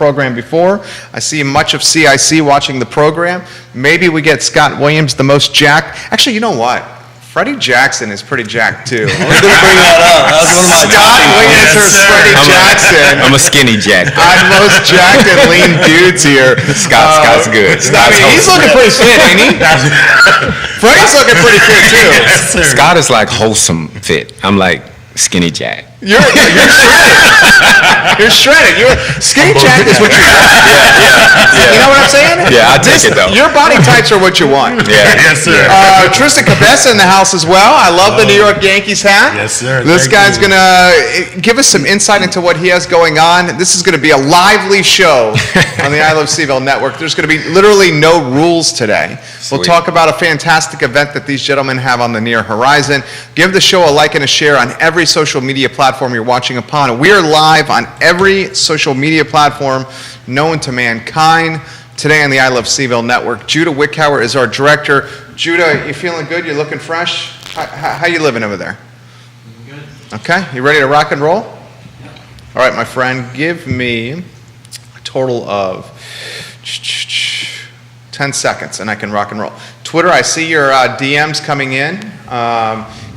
program before. I see much of CIC watching the program. Maybe we get Scott Williams, the most jacked. Actually, you know what? Freddie Jackson is pretty jacked too. I was going to bring that up. That was one of my Scott Williams or Freddie Jackson. I'm a skinny jack. I'm most jacked and lean dudes here. Scott's good. He's looking pretty fit, ain't he? Freddie's looking pretty fit too. Yes, sir. Scott is like wholesome fit. I'm like skinny jack. You're shredded. You're shredded. Skinny jack is what you want. Yeah. You know what I'm saying? Yeah, I take it though. Your body types are what you want. Yeah. Yes, sir. Tristan Cabeza in the house as well. I love the New York Yankees hat. Yes, sir. This Thank guy's you. going to give us some insight into what he has going on. This is going to be a lively show on the I Love Seville Network. There's going to be literally no rules today. We'll Sweet. talk about a fantastic event that these gentlemen have on the near horizon. Give the show a like and a share on every social media platform you're watching upon. We are live on every social media platform known to mankind. Today on the I Love Seville Network, Judah Wickhauer is our director. Judah, you feeling good? You looking fresh? How you living over there? Good. Okay, you ready to rock and roll? All right, my friend, give me a total of 10 seconds and I can rock and roll. Twitter, I see your DMs coming in.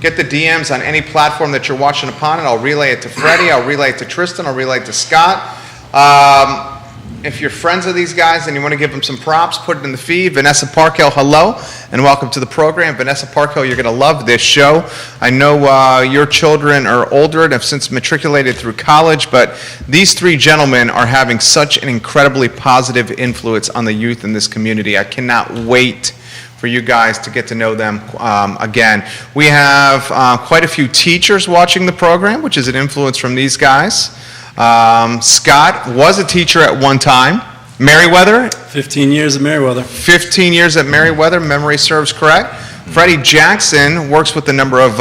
Get the DMs on any platform that you're watching upon, and I'll relay it to Freddie, I'll relay it to Tristan, I'll relay it to Scott. If you're friends of these guys and you want to give them some props, put it in the feed. Vanessa Parkhill, hello, and welcome to the program. Vanessa Parkhill, you're going to love this show. I know your children are older and have since matriculated through college, but these three gentlemen are having such an incredibly positive influence on the youth in this community. I cannot wait for you guys to get to know them again. We have quite a few teachers watching the program, which is an influence from these guys. Scott was a teacher at one time. Merriweather, 15 years at Merriweather. 15 years at Merriweather, memory serves correct. Freddie Jackson works with a number of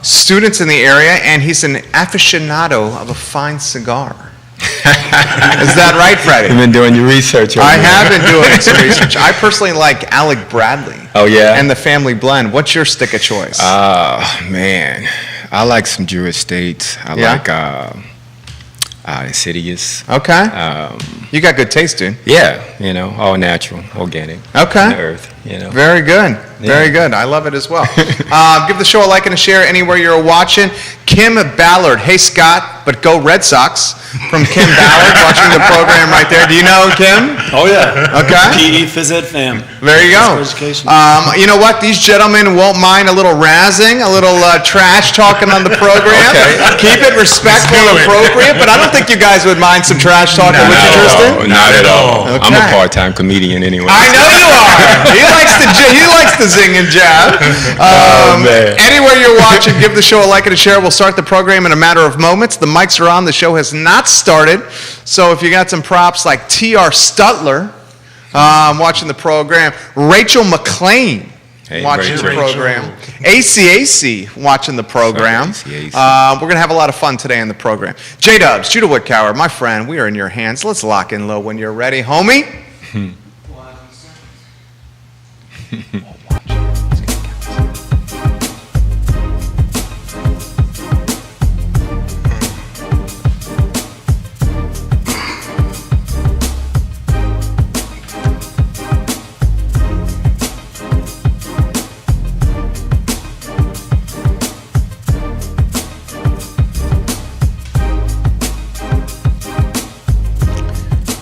students in the area, and he's an aficionado of a fine cigar. Is that right, Freddie? You've been doing your research. I have been doing some research. I personally like Alec Bradley. Oh, yeah? And the Family Blend. What's your stick of choice? Man. I like some Druid States. I Yeah? like Insidious. Okay. You got good taste, dude. Yeah, all natural, organic. Okay. From the earth, Very good. Very good. I love it as well. Give the show a like and a share anywhere you're watching. Kim Ballard. Hey, Scott, but go Red Sox. From Kim Ballard, watching the program right there. Do you know Kim? Oh, yeah. Okay. PE phys ed fam. There you go. Physical education. You know what? These gentlemen won't mind a little razzing, a little trash talking on the program. Okay. Keep it respectful and appropriate, but I don't think you guys would mind some trash talking, would you, Tristan? Not at all. Okay. I'm a part-time comedian anyway. I know you are. He likes to zing and jab. Man. Anywhere you're watching, give the show a like and a share. We'll start the program in a matter of moments. The mics are on. The show has not started. So if you got some props like T.R. Stutler watching the program, Rachel McLean watching the program, ACAC watching the program. Sorry, ACAC. We're going to have a lot of fun today in the program. J-Dubs, Judah Wickhauer, my friend, we are in your hands. Let's lock in low when you're ready, homie.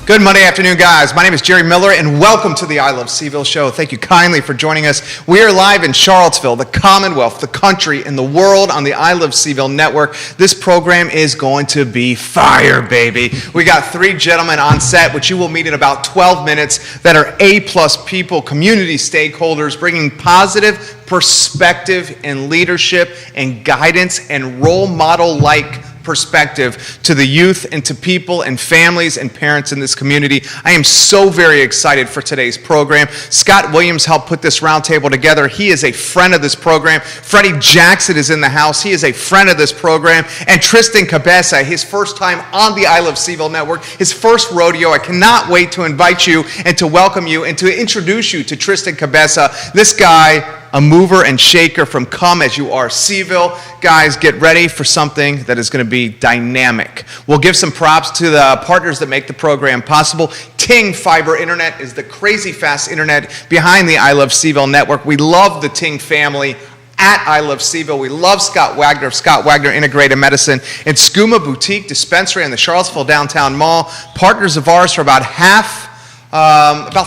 Good Monday afternoon, guys. My name is Jerry Miller, and welcome to the I Love Seville show. Thank you kindly for joining us. We are live in Charlottesville, the Commonwealth, the country, and the world on the I Love Seville network. This program is going to be fire, baby. We got three gentlemen on set, which you will meet in about 12 minutes, that are A-plus people, community stakeholders, bringing positive perspective and leadership and guidance and role model-like perspective to the youth and to people and families and parents in this community. I am so very excited for today's program. Scott Williams helped put this roundtable together. He is a friend of this program. Freddie Jackson is in the house. He is a friend of this program. And Tristan Cabeza, his first time on the I Love Seville network, his first rodeo. I cannot wait to invite you and to welcome you and to introduce you to Tristan Cabeza. This guy a mover and shaker from Come As You Are Seville. Guys, get ready for something that is going to be dynamic. We'll give some props to the partners that make the program possible. Ting Fiber Internet is the crazy fast internet behind the I Love Seville network. We love the Ting family at I Love Seville. We love Scott Wagner of Scott Wagner Integrated Medicine and Skooma Boutique Dispensary in the Charlottesville Downtown Mall. Partners of ours for about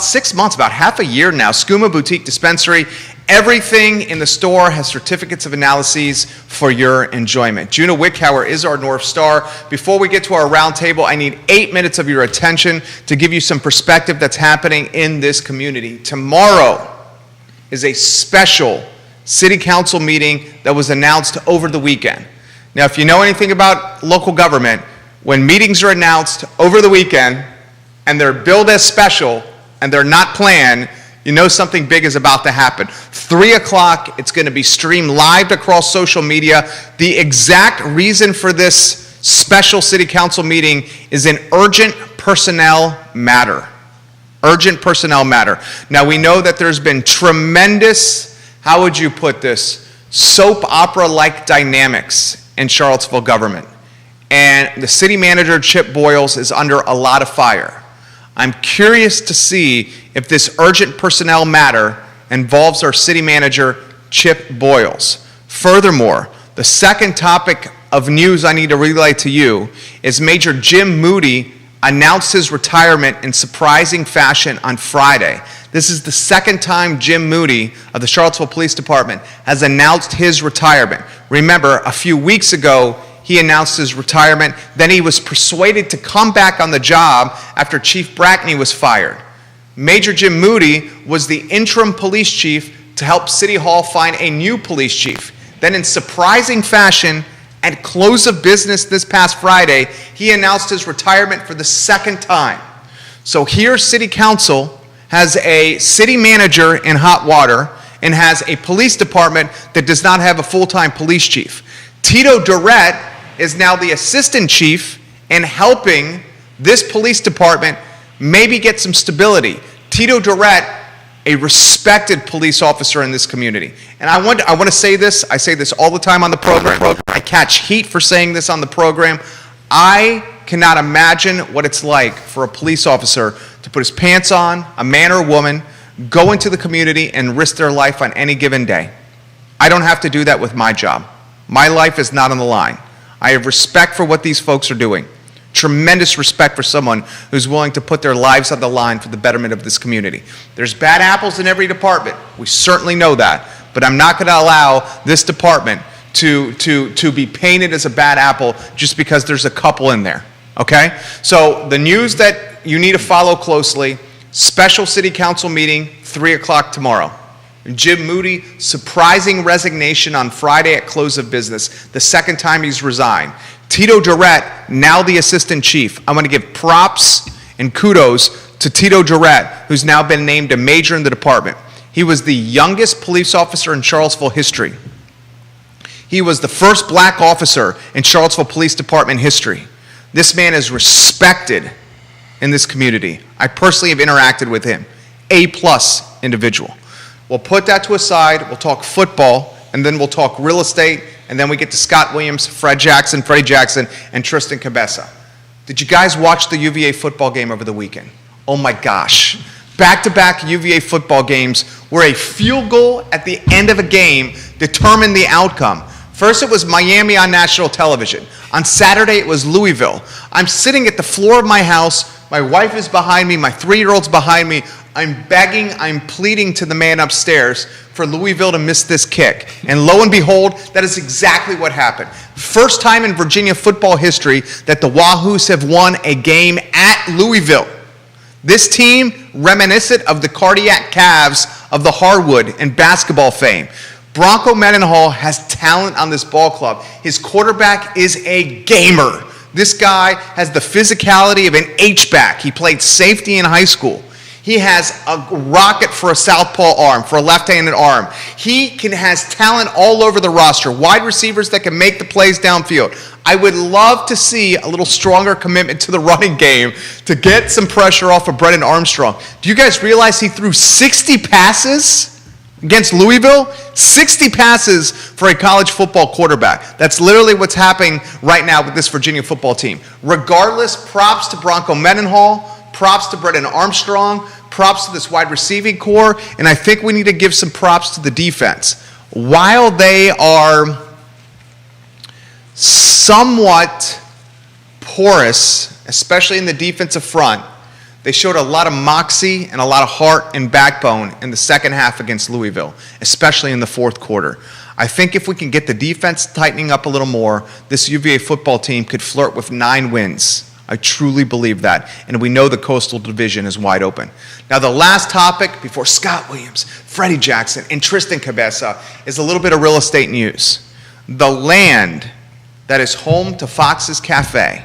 6 months, about half a year now. Skooma Boutique Dispensary. Everything in the store has certificates of analyses for your enjoyment. Juna Wickhauer is our North Star. Before we get to our roundtable, I need 8 minutes of your attention to give you some perspective that's happening in this community. Tomorrow is a special city council meeting that was announced over the weekend. Now, if you know anything about local government, when meetings are announced over the weekend and they're billed as special and they're not planned, you know something big is about to happen. 3 o'clock, it's going to be streamed live across social media. The exact reason for this special city council meeting is an urgent personnel matter. Urgent personnel matter. Now, we know that there's been tremendous, how would you put this, soap opera-like dynamics in Charlottesville government. And the city manager, Chip Boyles, is under a lot of fire. I'm curious to see if this urgent personnel matter involves our city manager, Chip Boyles. Furthermore, the second topic of news I need to relay to you is Major Jim Moody announced his retirement in surprising fashion on Friday. This is the second time Jim Moody of the Charlottesville Police Department has announced his retirement. Remember, a few weeks ago, he announced his retirement. Then he was persuaded to come back on the job after Chief Brackney was fired. Major Jim Moody was the interim police chief to help City Hall find a new police chief. Then in surprising fashion, at close of business this past Friday, he announced his retirement for the second time. So here, City Council has a city manager in hot water and has a police department that does not have a full-time police chief. Tito Durrett is now the assistant chief and helping this police department maybe get some stability. Tito Durrett, a respected police officer in this community. And I want to say this, I say this all the time on the program. I catch heat for saying this on the program. I cannot imagine what it's like for a police officer to put his pants on, a man or a woman, go into the community and risk their life on any given day. I don't have to do that with my job. My life is not on the line. I have respect for what these folks are doing. Tremendous respect for someone who's willing to put their lives on the line for the betterment of this community. There's bad apples in every department. We certainly know that. But I'm not going to allow this department to be painted as a bad apple just because there's a couple in there. Okay? So the news that you need to follow closely, special city council meeting, 3 o'clock tomorrow. Jim Moody, surprising resignation on Friday at close of business, the second time he's resigned. Tito Durrett, now the assistant chief. I want to give props and kudos to Tito Durrett, who's now been named a major in the department. He was the youngest police officer in Charlottesville history. He was the first black officer in Charlottesville Police Department history. This man is respected in this community. I personally have interacted with him. A-plus individual. We'll put that to a side, we'll talk football, and then we'll talk real estate, and then we get to Scott Williams, Freddie Jackson, and Tristan Cabeza. Did you guys watch the UVA football game over the weekend? Oh my gosh. Back-to-back UVA football games where a field goal at the end of a game determined the outcome. First it was Miami on national television. On Saturday it was Louisville. I'm sitting at the floor of my house, my wife is behind me, my 3-year-old's behind me. I'm begging, I'm pleading to the man upstairs for Louisville to miss this kick. And lo and behold, that is exactly what happened. First time in Virginia football history that the Wahoos have won a game at Louisville. This team, reminiscent of the cardiac calves of the Harwood and basketball fame. Bronco Mendenhall has talent on this ball club. His quarterback is a gamer. This guy has the physicality of an H-back. He played safety in high school. He has a rocket for a southpaw arm, for a left-handed arm. He has talent all over the roster, wide receivers that can make the plays downfield. I would love to see a little stronger commitment to the running game to get some pressure off of Brennan Armstrong. Do you guys realize he threw 60 passes? Against Louisville, 60 passes for a college football quarterback. That's literally what's happening right now with this Virginia football team. Regardless, props to Bronco Mendenhall, props to Brennan Armstrong, props to this wide receiving core, and I think we need to give some props to the defense. While they are somewhat porous, especially in the defensive front, they showed a lot of moxie and a lot of heart and backbone in the second half against Louisville, especially in the fourth quarter. I think if we can get the defense tightening up a little more, this UVA football team could flirt with 9 wins. I truly believe that, and we know the Coastal Division is wide open. Now, the last topic before Scott Williams, Freddie Jackson, and Tristan Cabeza is a little bit of real estate news. The land that is home to Fox's Cafe,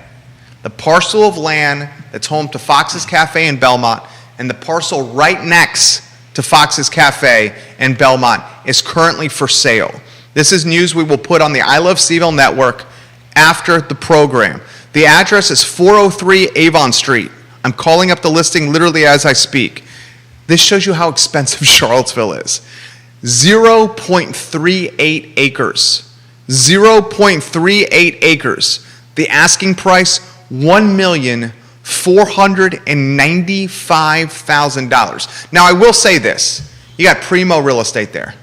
the parcel of land that's home to Fox's Cafe in Belmont, and the parcel right next to Fox's Cafe in Belmont is currently for sale. This is news we will put on the I Love CVille network after the program. The address is 403 Avon Street. I'm calling up the listing literally as I speak. This shows you how expensive Charlottesville is. 0.38 acres. 0.38 acres. The asking price, $1,495,000. Now, I will say this. You got primo real estate there.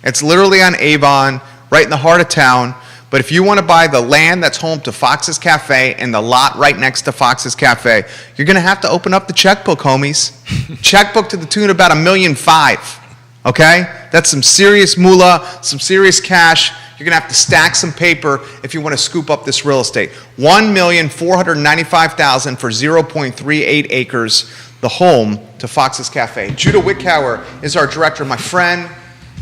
It's literally on Avon, right in the heart of town. But if you want to buy the land that's home to Fox's Cafe and the lot right next to Fox's Cafe, you're going to have to open up the checkbook, homies. Checkbook to the tune of about $1.5 million, okay? That's some serious moolah, some serious cash. You're going to have to stack some paper if you want to scoop up this real estate. $1,495,000 for 0.38 acres, the home to Fox's Cafe. Judah Wickhauer is our director, my friend,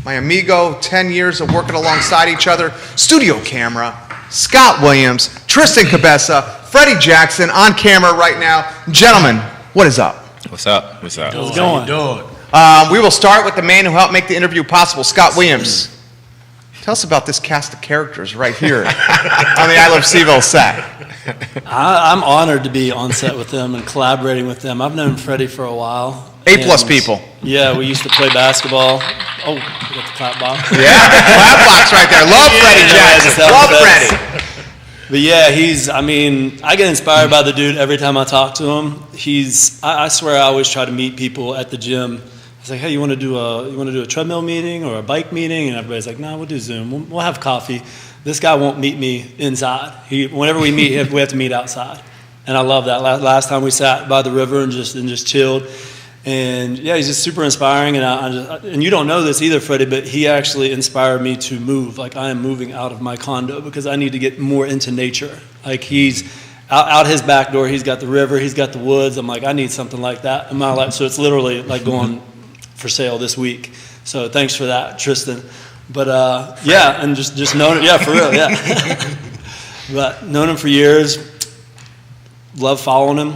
my amigo, 10 years of working alongside each other. Studio camera, Scott Williams, Tristan Cabeza, Freddie Jackson on camera right now. Gentlemen, what is up? What's up? What's up? How's it going? We will start with the man who helped make the interview possible, Scott Williams. Tell us about this cast of characters right here on the I Love CVille set. I'm honored to be on set with them and collaborating with them. I've known Freddie for a while. A-plus people. Yeah, we used to play basketball. Oh, we got the clap box. Yeah, clap box right there. Love Freddie Jackson. Love Freddie. But yeah, I get inspired by the dude every time I talk to him. I swear I always try to meet people at the gym. It's like, hey, you want to do a treadmill meeting or a bike meeting? And everybody's like, no, we'll do Zoom. We'll have coffee. This guy won't meet me inside. Whenever we meet, we have to meet outside. And I love that. Last time we sat by the river and just chilled. And yeah, he's just super inspiring. And you don't know this either, Freddie, but he actually inspired me to move. Like, I am moving out of my condo because I need to get more into nature. Like, he's out his back door, he's got the river, he's got the woods. I'm like, I need something like that in my life. So it's literally like going for sale this week. So thanks for that, Tristan. But yeah, and just known him, yeah, for real, yeah. But known him for years, love following him,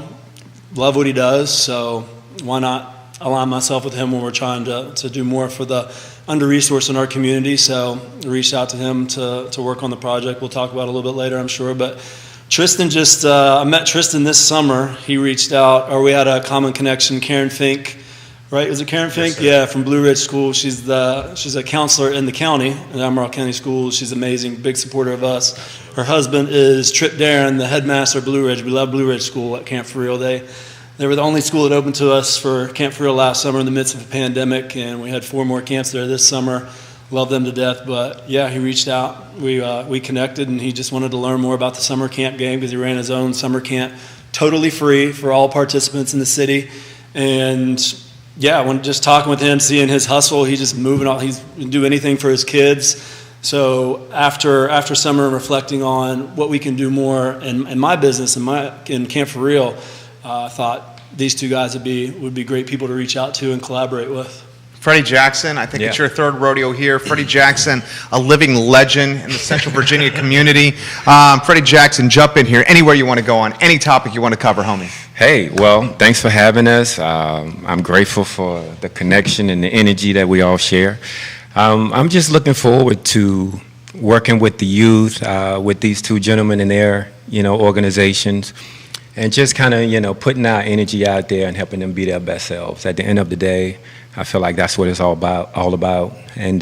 love what he does. So why not align myself with him when we're trying to do more for the under-resourced in our community? So I reached out to him to work on the project. We'll talk about it a little bit later, I'm sure. But Tristan I met Tristan this summer. He reached out, or we had a common connection, Karen Fink. Right, is it Karen Fink? Yes, yeah, from Blue Ridge School. She's a counselor in the county, in Albemarle County Schools. She's amazing, big supporter of us. Her husband is Trip Darren, the headmaster of Blue Ridge. We love Blue Ridge School at Camp For Real. They were the only school that opened to us for Camp For Real last summer in the midst of a pandemic, and we had 4 more camps there this summer. Love them to death, but yeah, he reached out. We connected, and he just wanted to learn more about the summer camp game because he ran his own summer camp, totally free for all participants in the city, and yeah, when just talking with him, seeing his hustle, he's just moving on. He's do anything for his kids. So after summer, reflecting on what we can do more in my business, in Camp For Real, I thought these 2 guys would be great people to reach out to and collaborate with. Freddie Jackson, I think it's your 3rd rodeo here. Freddie Jackson, a living legend in the Central Virginia community. Freddie Jackson, jump in here anywhere you want to go on, any topic you want to cover, homie. Hey, well, thanks for having us. I'm grateful for the connection and the energy that we all share. I'm just looking forward to working with the youth, with these 2 gentlemen and their, organizations, and just kind of, putting our energy out there and helping them be their best selves. At the end of the day, I feel like that's what it's all about. And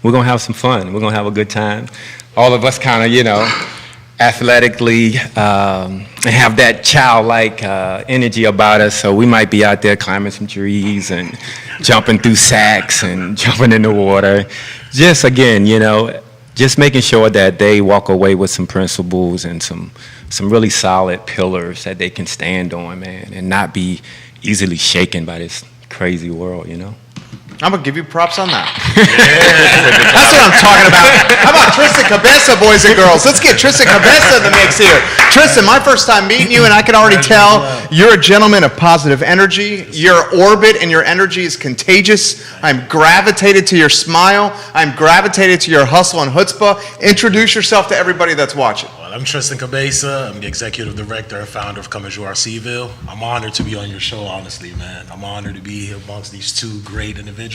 we're going to have some fun. We're going to have a good time. All of us kind of, athletically and have that childlike energy about us. So we might be out there climbing some trees and jumping through sacks and jumping in the water. Just, again, just making sure that they walk away with some principles and some really solid pillars that they can stand on, man, and not be easily shaken by this crazy world, I'm going to give you props on that. That's what I'm talking about. How about Tristan Cabeza, boys and girls? Let's get Tristan Cabeza in the mix here. Tristan, my first time meeting you, and I can already tell you're a gentleman of positive energy. Your orbit and your energy is contagious. I'm gravitated to your smile. I'm gravitated to your hustle and chutzpah. Introduce yourself to everybody that's watching. Well, I'm Tristan Cabeza. I'm the executive director and founder of Come As You Are Seville. I'm honored to be on your show, honestly, man. I'm honored to be here amongst these two great individuals.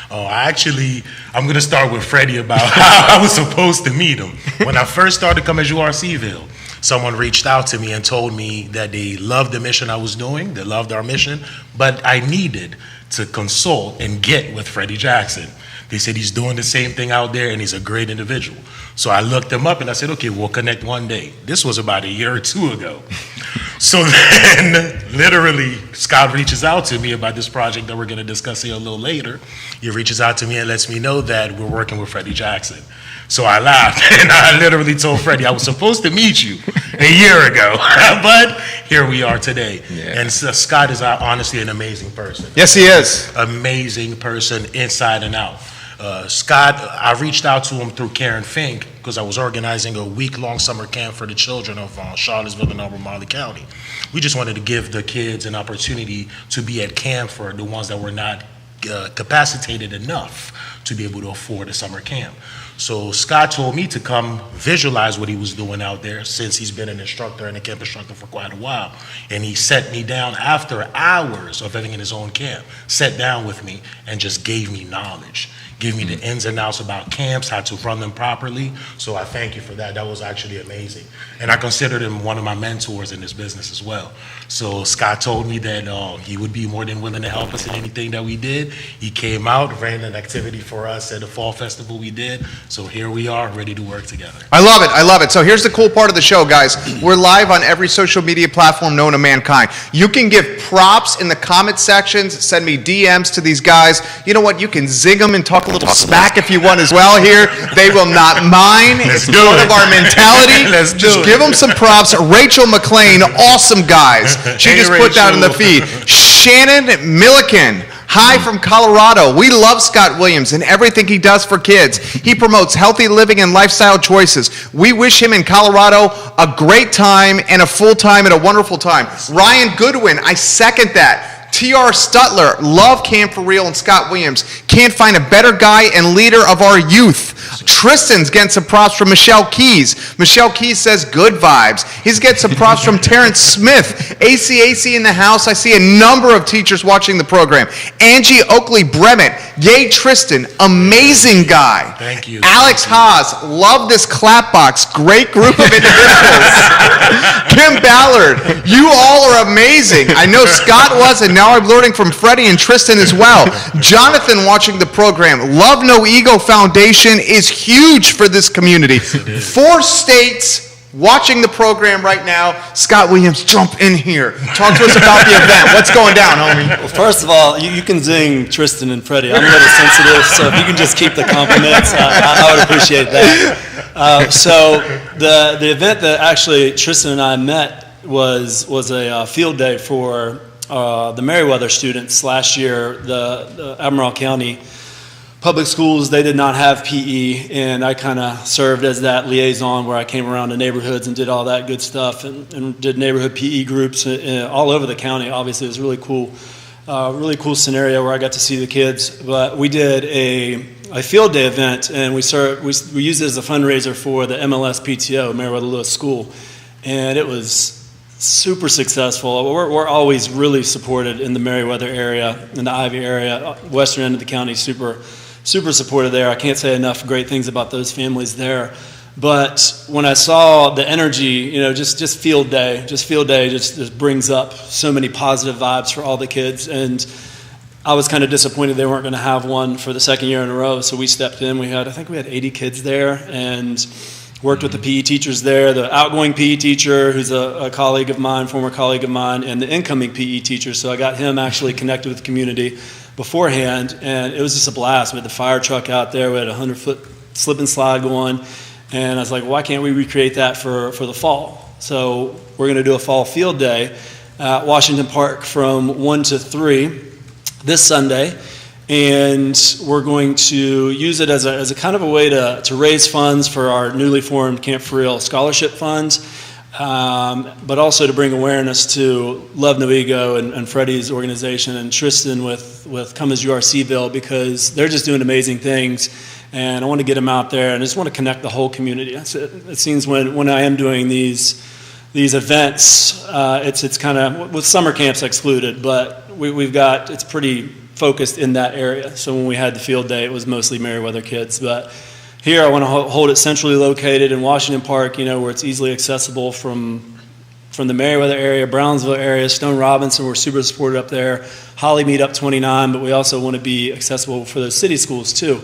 I'm going to start with Freddie about how I was supposed to meet him. When I first started Come As You Are Seville, someone reached out to me and told me that they loved the mission I was doing, they loved our mission, but I needed to consult and get with Freddie Jackson. They said he's doing the same thing out there and he's a great individual. So I looked him up and I said, okay, we'll connect one day. This was about a year or two ago. So then, literally, Scott reaches out to me about this project that we're going to discuss here a little later. He reaches out to me and lets me know that we're working with Freddie Jackson. So I laughed and I literally told Freddie I was supposed to meet you a year ago, but here we are today. Yeah. And Scott is honestly an amazing person. Yes, he is. Amazing person inside and out. Scott, I reached out to him through Karen Fink because I was organizing a week-long summer camp for the children of Charlottesville and Albemarle County. We just wanted to give the kids an opportunity to be at camp for the ones that were not capacitated enough to be able to afford a summer camp. So Scott told me to come visualize what he was doing out there since he's been an instructor and a camp instructor for quite a while. And he set me down after hours of having in his own camp, sat down with me and just gave me knowledge. Give me the ins and outs about camps, how to run them properly. So I thank you for that. That was actually amazing. And I considered him one of my mentors in this business as well. So Scott told me that he would be more than willing to help us in anything that we did. He came out, ran an activity for us at the fall festival we did. So here we are, ready to work together. I love it. I love it. So here's the cool part of the show, guys. We're live on every social media platform known to mankind. You can give props in the comment sections, send me DMs to these guys. You know what? You can zing them and talk a little smack if you want as well here. They will not mind. It's part of our mentality. Just give them some props. Rachel McLean, awesome guys. She just put that in the feed. Shannon Milliken. Hi from Colorado. We love Scott Williams and everything he does for kids. He promotes healthy living and lifestyle choices. We wish him in Colorado a great time and a full time and a wonderful time. Ryan Goodwin, I second that. T.R. Stutler, love Camp for Real and Scott Williams. Can't find a better guy and leader of our youth. Tristan's getting some props from Michelle Keys. Michelle Keys says good vibes. He's getting some props from Terrence Smith. ACAC in the house. I see a number of teachers watching the program. Angie Oakley Bremet. Yay, Tristan. Amazing guy. Thank you. Alex Haas. Love this clap box. Great group of individuals. Kim Ballard. You all are amazing. I know Scott was, and now I'm learning from Freddie and Tristan as well. Jonathan watching the program. Love No Ego Foundation is huge for this community. 4 states watching the program right now. Scott Williams, jump in here. Talk to us about the event. What's going down, homie? Well, first of all, you can zing Tristan and Freddie. I'm a little sensitive, so if you can just keep the compliments, I would appreciate that. So the event that actually Tristan and I met was a field day for the Meriwether students last year. The Albemarle County Public Schools, they did not have PE, and I kind of served as that liaison where I came around to neighborhoods and did all that good stuff and did neighborhood PE groups all over the county. Obviously, it was a really cool scenario where I got to see the kids. But we did a field day event, and we used it as a fundraiser for the MLS PTO, Meriwether Lewis School, and it was super successful. We're always really supported in the Meriwether area, in the Ivy area, western end of the county, super supported there. I can't say enough great things about those families there. But when I saw the energy, just field day just brings up so many positive vibes for all the kids. And I was kind of disappointed they weren't going to have one for the second year in a row. So we stepped in. I think we had 80 kids there, and worked with the PE teachers there, the outgoing PE teacher, who's a colleague of mine, former colleague of mine, and the incoming PE teacher. So I got him actually connected with the community beforehand, and it was just a blast. We had the fire truck out there. We had a 100-foot slip and slide going, and I was like, why can't we recreate that for the fall? So we're going to do a fall field day at Washington Park from 1 to 3 this Sunday. And we're going to use it as a kind of a way to raise funds for our newly formed Camp For Real Scholarship Fund, but also to bring awareness to Love No Ego and Freddie's organization and Tristan with Come As You Are Seville, because they're just doing amazing things. And I want to get them out there, and I just want to connect the whole community. It seems when I am doing these events, it's kind of, with summer camps excluded, but it's pretty focused in that area. So when we had the field day, it was mostly Meriwether kids. But here I want to hold it centrally located in Washington Park, where it's easily accessible from the Meriwether area, Brownsville area, Stone Robinson. We're super supported up there. Holly Mead up 29, but we also want to be accessible for those city schools too.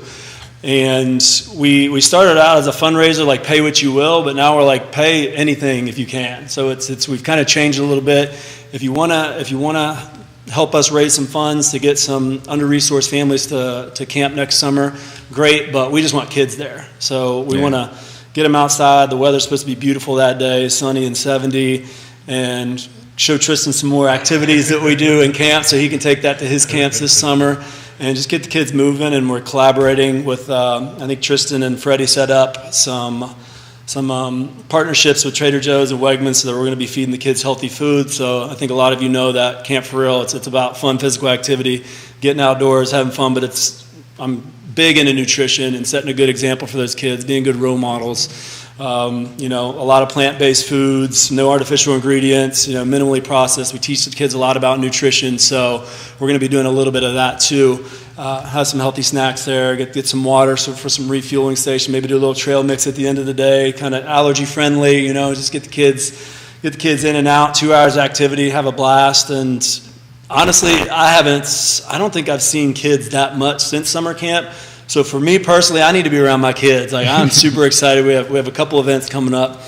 And we started out as a fundraiser, like pay what you will, but now we're like pay anything if you can. So we've kind of changed a little bit. If you wanna help us raise some funds to get some under-resourced families to camp next summer, great, but we just want kids there. So we want to get them outside. The weather's supposed to be beautiful that day, sunny and 70, and show Tristan some more activities that we do in camp so he can take that to his camps this summer and just get the kids moving. And we're collaborating with, I think Tristan and Freddie set up some partnerships with Trader Joe's and Wegmans so that we're going to be feeding the kids healthy food. So I think a lot of you know that Camp For Real, it's about fun physical activity, getting outdoors, having fun, but I'm big into nutrition and setting a good example for those kids, being good role models. A lot of plant-based foods, no artificial ingredients, minimally processed. We teach the kids a lot about nutrition, so we're going to be doing a little bit of that too. Have some healthy snacks there, get some water for some refueling station, maybe do a little trail mix at the end of the day, kind of allergy friendly, just get the kids in and out, 2 hours of activity, have a blast. And honestly, I don't think I've seen kids that much since summer camp. So for me personally, I need to be around my kids. Like, I'm super excited. We have a couple events coming up.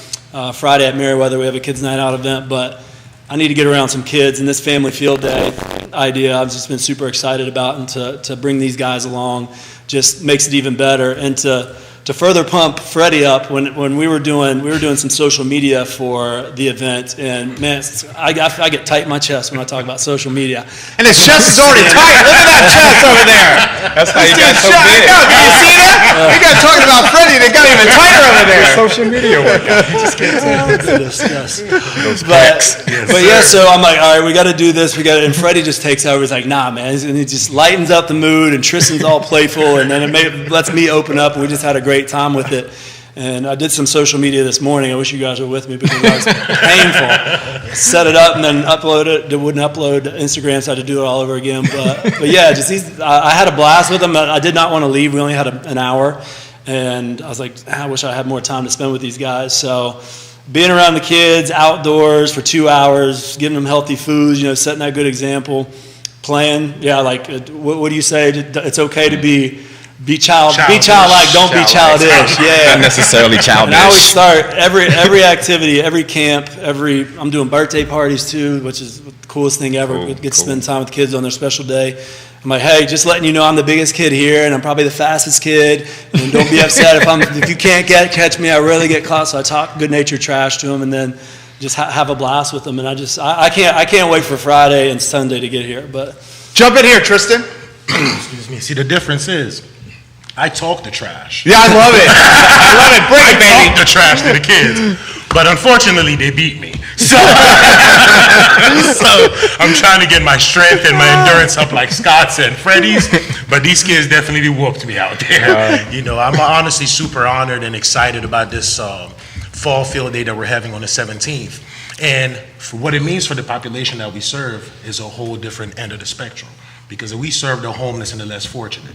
Friday at Meriwether, we have a kids' night out event, but I need to get around some kids. And this family field day idea, I've just been super excited about, and to bring these guys along just makes it even better. And to further pump Freddie up, when we were doing some social media for the event, and man, I get tight in my chest when I talk about social media. And his chest is already tight. Look at that chest over there. That's how you got so I big. know. Can you see that? You guys talking about Freddie, they got even tighter over there. Social media workout. But yeah, so I'm like, all right, we got to do this. And Freddie just takes over. He's like, nah, man. And he just lightens up the mood, and Tristan's all playful, and then it lets me open up, and we just had a great time with it. And I did some social media this morning. I wish you guys were with me because it was painful. Set it up and then upload it. It wouldn't upload to Instagram, so I had to do it all over again. But yeah, I had a blast with them. I did not want to leave. We only had an hour. And I was like, I wish I had more time to spend with these guys. So being around the kids, outdoors for 2 hours, giving them healthy foods, setting that good example, playing. Yeah, like, what do you say? It's okay to be childlike, don't be childish. Yeah, Not necessarily childish. And I always start every activity, every camp, I'm doing birthday parties too, which is the coolest thing ever. Get to spend time with kids on their special day. I'm like, hey, just letting you know I'm the biggest kid here, and I'm probably the fastest kid. And don't be upset if you can't catch me. I rarely get caught, so I talk good-natured trash to them, and then just have a blast with them. And I can't wait for Friday and Sunday to get here. But Jump in here, Tristan. Excuse me. See, the difference is, I talk the trash. Yeah, I love it. I love it. Bring it, baby. I talk the trash to the kids. But unfortunately, they beat me. So I'm trying to get my strength and my endurance up like Scott's and Freddie's. But these kids definitely whooped me out there. I'm honestly super honored and excited about this fall field day that we're having on the 17th. And for what it means for the population that we serve is a whole different end of the spectrum. Because we serve the homeless and the less fortunate.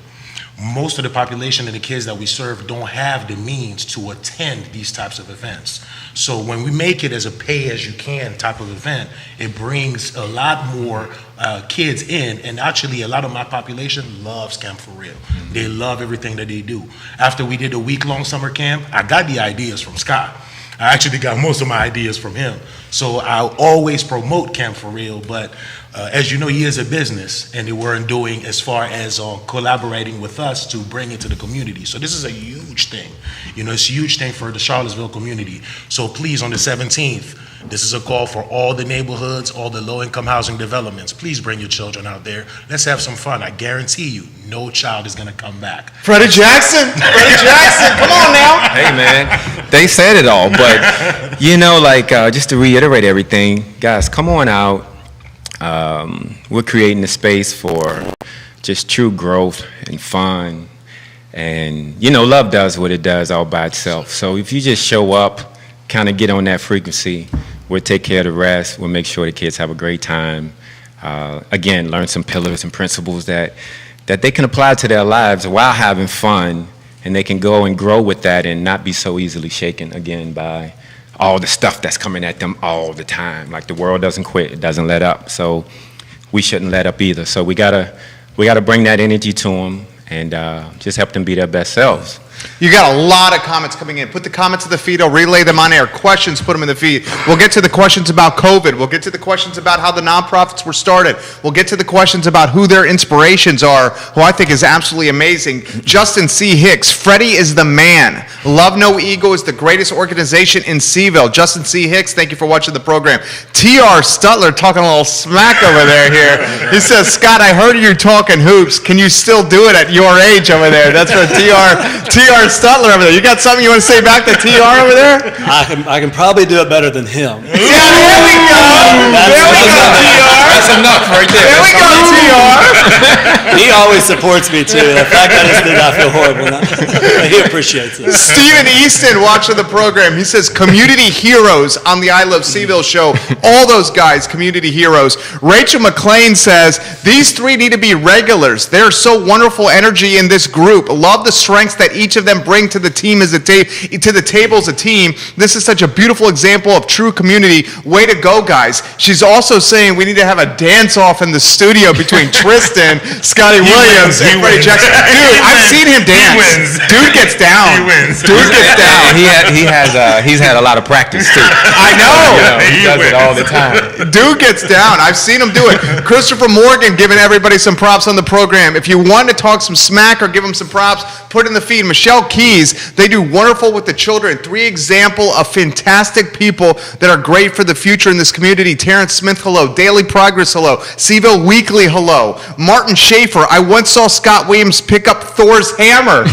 most of the population of the kids that we serve don't have the means to attend these types of events. So when we make it as a pay-as-you-can type of event, it brings a lot more kids in, and actually a lot of my population loves Camp for Real. They love everything that they do. After we did a week-long summer camp, I got the ideas from Scott. I actually got most of my ideas from him. So I always promote Camp for Real, but as you know, he is a business, and they weren't doing as far as collaborating with us to bring it to the community. So this is a huge thing. You know, it's a huge thing for the Charlottesville community. So please, on the 17th, this is a call for all the neighborhoods, all the low-income housing developments. Please bring your children out there. Let's have some fun. I guarantee you, no child is going to come back. Freddie Jackson, come on now. Hey, man, they said it all, but, just to reiterate everything, guys, come on out. We're creating a space for just true growth and fun. And, love does what it does all by itself. So if you just show up, kind of get on that frequency, we'll take care of the rest. We'll make sure the kids have a great time. Again, learn some pillars and principles that they can apply to their lives while having fun, and they can go and grow with that and not be so easily shaken, again, by all the stuff that's coming at them all the time. Like, the world doesn't quit, it doesn't let up. So we shouldn't let up either. So we gotta bring that energy to them and just help them be their best selves. You got a lot of comments coming in. Put the comments in the feed. I'll relay them on air. Questions, put them in the feed. We'll get to the questions about COVID. We'll get to the questions about how the nonprofits were started. We'll get to the questions about who their inspirations are, who I think is absolutely amazing. Justin C. Hicks, Freddie is the man. Love No Ego is the greatest organization in Seville. Justin C. Hicks, thank you for watching the program. T.R. Stutler talking a little smack over there here. He says, Scott, I heard you talking hoops. Can you still do it at your age over there? That's for T.R. Stutler over there. You got something you want to say back to TR over there? I can probably do it better than him. Yeah, there we go. There we go, TR. That's enough right there. There we go, TR. He always supports me too. The fact I just did not feel horrible. He appreciates it. Stephen Easton watching the program. He says community heroes on the I Love Seville show. All those guys, community heroes. Rachel McLean says these three need to be regulars. They're so wonderful energy in this group. Love the strengths that each of them bring to the team to the table as a team. This is such a beautiful example of true community. Way to go, guys. She's also saying we need to have a dance-off in the studio between Tristan, Scotty Williams, and Freddie Jackson. Dude, I've seen him dance. Dude gets down. Dude gets down. He's had a lot of practice too. I know. He does it all the time. Dude gets down. I've seen him do it. Christopher Morgan giving everybody some props on the program. If you want to talk some smack or give him some props, put in the feed. Michelle Keys, they do wonderful with the children. 3 example of fantastic people that are great for the future in this community. Terrence Smith, hello. Daily Progress, hello. Seville Weekly, hello. Martin Schaefer, I once saw Scott Williams pick up Thor's hammer.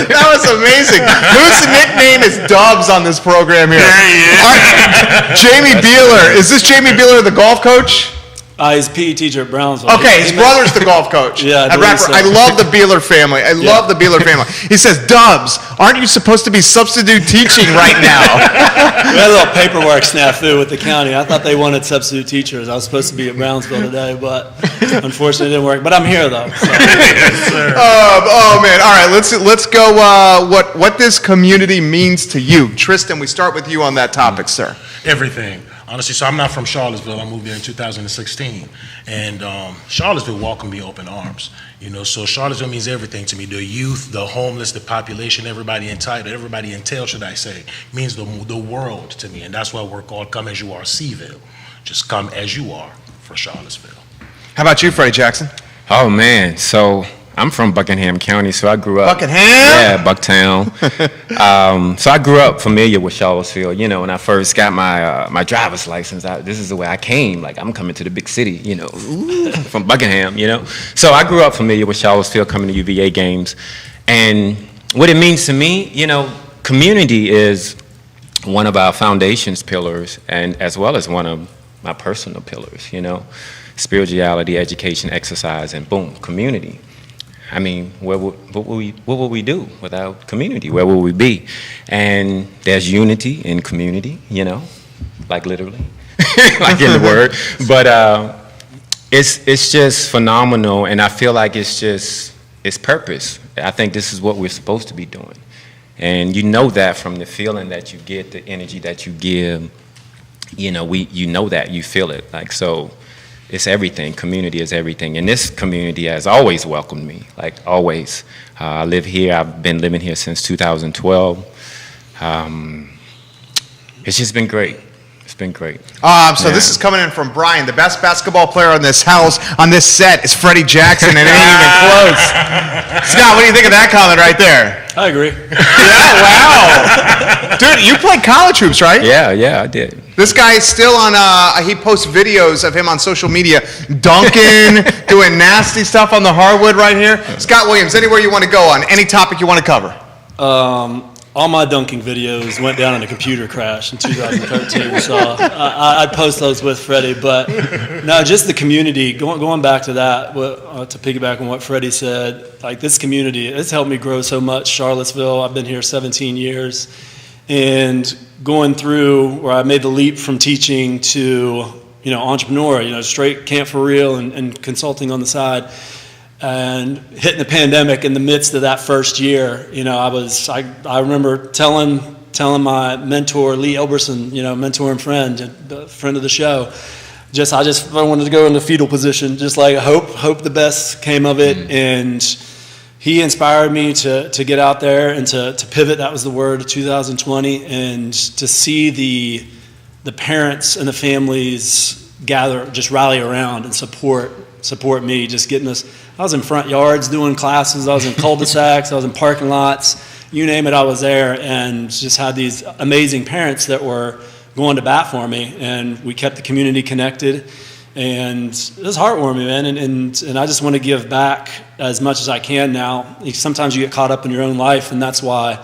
That was amazing. Whose nickname is Dubs on this program here? There he is. Jamie Beeler. Is this Jamie Beeler, the golf coach? He's PE teacher at Brownsville. Okay, his brother's the golf coach. Yeah, at Rapper. I love the Beeler family. I love the Beeler family. He says, Dubs, aren't you supposed to be substitute teaching right now? We had a little paperwork snafu with the county. I thought they wanted substitute teachers. I was supposed to be at Brownsville today, but unfortunately it didn't work. But I'm here, though. So. Yes, sir. Oh, man. All right, let's go what this community means to you. Tristan, we start with you on that topic, sir. Everything. Honestly, so I'm not from Charlottesville. I moved there in 2016, and Charlottesville welcomed me open arms. So Charlottesville means everything to me. The youth, the homeless, the population, everybody entailed, should I say, means the world to me, and that's why we're called Come As You Are Seville. Just come as you are for Charlottesville. How about you, Freddie Jackson? Oh man, so I'm from Buckingham County, so I grew up. Buckingham? Yeah, Bucktown. So I grew up familiar with Charlottesville. When I first got my driver's license, this is the way I came. Like, I'm coming to the big city, from Buckingham, So I grew up familiar with Charlottesville, coming to UVA games. And what it means to me, community is one of our foundation's pillars, and as well as one of my personal pillars, spirituality, education, exercise, and boom, community. I mean, what would we do without community? Where would we be? And there's unity in community, like literally, like in the word. But It's just phenomenal, and I feel like it's purpose. I think this is what we're supposed to be doing, and you know that from the feeling that you get, the energy that you give. You know, you know that, you feel it. Like, so it's everything. Community is everything, and this community has always welcomed me. Like, always. I live here. I've been living here since 2012. It's just been great. It's been great. So this is coming in from Brian. The best basketball player on this house, on this set, is Freddie Jackson, and it ain't even close. Scott, what do you think of that comment right there? I agree. Yeah, wow. Dude, you played college hoops, right? Yeah, I did. This guy is still on, he posts videos of him on social media, dunking, doing nasty stuff on the hardwood right here. Scott Williams, anywhere you want to go on, any topic you want to cover. All my dunking videos went down in a computer crash in 2013, so I'd post those with Freddie. But no, just the community. Going back to that, to piggyback on what Freddie said, like, this community, it's helped me grow so much. Charlottesville, I've been here 17 years, and going through where I made the leap from teaching to, entrepreneur, straight camp for real and consulting on the side. And hitting the pandemic in the midst of that first year, I remember telling my mentor, Lee Elberson, mentor and friend of the show, I wanted to go into fetal position, just like hope the best came of it. And he inspired me to get out there and to pivot. That was the word, 2020, and to see the parents and the families gather, just rally around and support me, just getting us. I was in front yards doing classes, I was in cul-de-sacs, I was in parking lots, you name it, I was there, and just had these amazing parents that were going to bat for me, and we kept the community connected, and it was heartwarming, man, and I just want to give back as much as I can now. Sometimes you get caught up in your own life, and that's why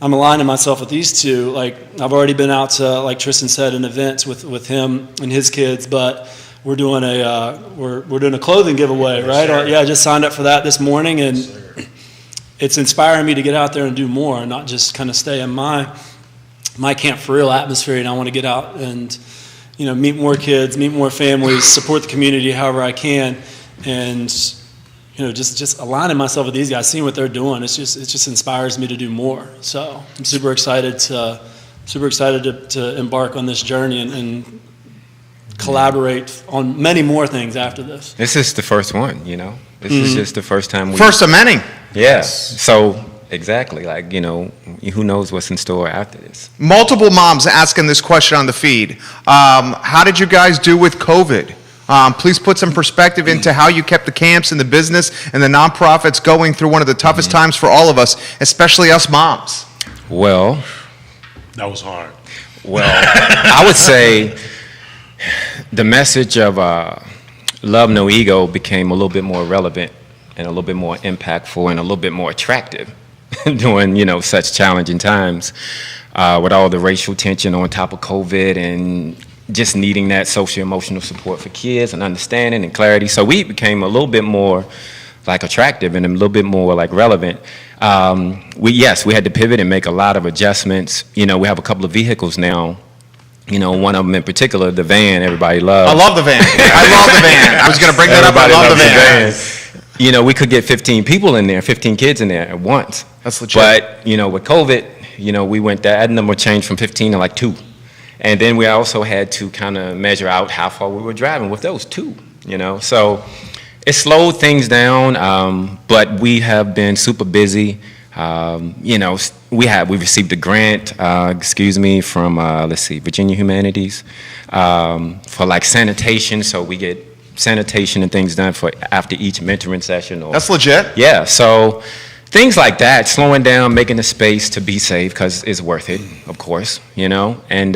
I'm aligning myself with these two. Like, I've already been out to, like Tristan said, an event with him and his kids, but we're doing a clothing giveaway, right? Yeah, I just signed up for that this morning, and it's inspiring me to get out there and do more, and not just kind of stay in my camp for real atmosphere. And I want to get out and meet more kids, meet more families, support the community however I can, and just aligning myself with these guys, seeing what they're doing. It just inspires me to do more. So I'm super excited to embark on this journey and collaborate on many more things after this. This is the first one, This is just the first time First of many. Yeah. So, exactly. Like, who knows what's in store after this. Multiple moms asking this question on the feed. How did you guys do with COVID? Please put some perspective into how you kept the camps and the business and the nonprofits going through one of the toughest times for all of us, especially us moms. Well, that was hard. Well, I would say the message of love, no ego became a little bit more relevant and a little bit more impactful and a little bit more attractive during, such challenging times with all the racial tension on top of COVID and just needing that social emotional support for kids and understanding and clarity. So we became a little bit more like attractive and a little bit more like relevant. We had to pivot and make a lot of adjustments. We have a couple of vehicles now. One of them in particular, the van, everybody loves. I love the van. I love the van. I was going to bring that up. I love the van. We could get 15 people in there, 15 kids in there at once. That's legit. But, with COVID, we went that number changed from 15 to like 2. And then we also had to kind of measure out how far we were driving with those 2, So it slowed things down, but we have been super busy. We received a grant, from Virginia Humanities, for like sanitation. So we get sanitation and things done for after each mentoring session. That's legit. Yeah. So things like that, slowing down, making the space to be safe because it's worth it, of course. And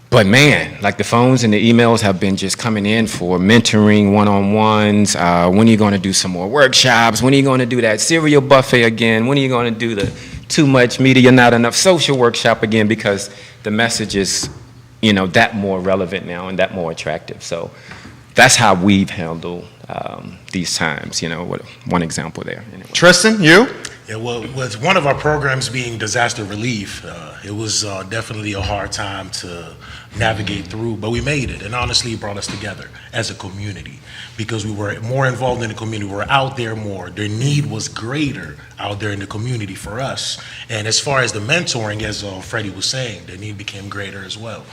but man, like the phones and the emails have been just coming in for mentoring, one-on-ones. When are you going to do some more workshops? When are you going to do that cereal buffet again? When are you going to do the too much media, not enough social workshop again? Because the message is, that more relevant now and that more attractive. So that's how we've handled these times, with one example there. Anyway. Tristan, you? Yeah, well, with one of our programs being disaster relief, it was definitely a hard time to navigate through, but we made it. And honestly, it brought us together as a community because we were more involved in the community. We were out there more. Their need was greater out there in the community for us. And as far as the mentoring, as Freddie was saying, the need became greater as well.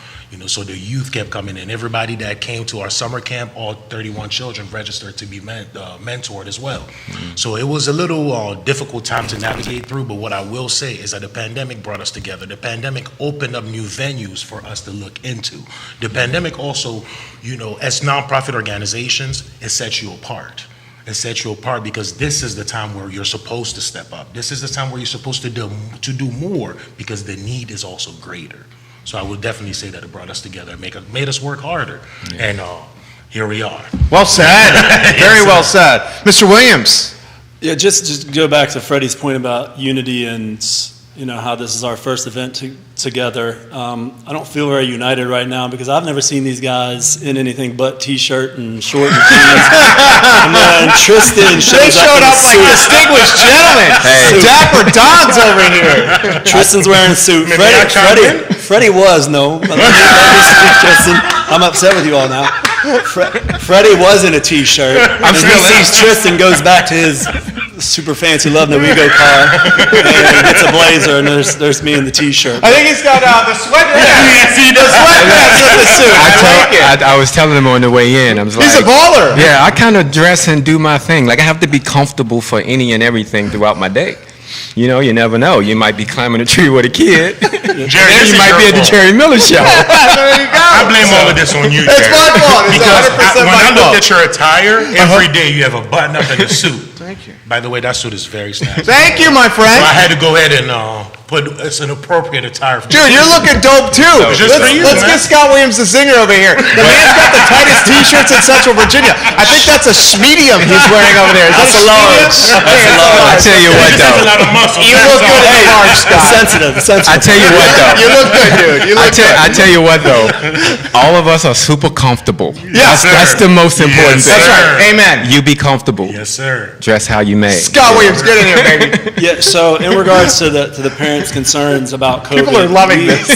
So the youth kept coming in. Everybody that came to our summer camp, all 31 children registered to be mentored as well. So it was a little difficult time to navigate through, but what I will say is that the pandemic brought us together. The pandemic opened up new venues for us to look into. The pandemic also, as nonprofit organizations, it sets you apart. It sets you apart because this is the time where you're supposed to step up. This is the time where you're supposed to do more because the need is also greater. So I would definitely say that it brought us together, made us work harder, and here we are. Well said. Very well said. Mr. Williams. Yeah, just go back to Freddie's point about unity and how this is our first event together. I don't feel very united right now because I've never seen these guys in anything but t-shirt and short and jeans. And then Tristan They showed up like distinguished gentlemen. Dapper Dons over here. Tristan's wearing a suit. Freddie was, no. Let me speak, Tristan. I'm upset with you all now. Freddie was in a t-shirt. I'm still in. Tristan goes back to his super fancy Love Novigo car and gets a blazer, and there's me in the t-shirt. I think he's got the sweatpants. The sweatpants with the suit. I was telling him on the way in. I was like, he's a baller. Yeah, I kind of dress and do my thing. Like I have to be comfortable for any and everything throughout my day. You never know. You might be climbing a tree with a kid. Jerry, You might be at the Jerry Miller show. There you go. I blame all of this on you, It's Jerry. my fault. It's Because 100% when my I looked fault. at your attire, every day you have a button up and a suit. Thank you. By the way, that suit is very snazzy. Thank you, my friend. So I had to go ahead and it's an appropriate attire for Dude, you're looking dope too. just for you, Let's man. get Scott Williams, the singer, over here. The man's got the tightest t-shirts in Central Virginia. I think that's a medium he's wearing over there. Is that That's a large. medium? That's a large. I tell you what He has a though. lot of muscle. You look good in the large, It's Scott. sensitive. I tell you what though. You look good, dude. You look good. I tell you what though. All of us are super comfortable. Yes, That's the most important Yes, thing. That's sir. right. Amen. You be comfortable. Yes, sir. Dress how you may. Scott Williams, get in here, baby. Yeah. So in regards to the parents' concerns about COVID, People are loving this.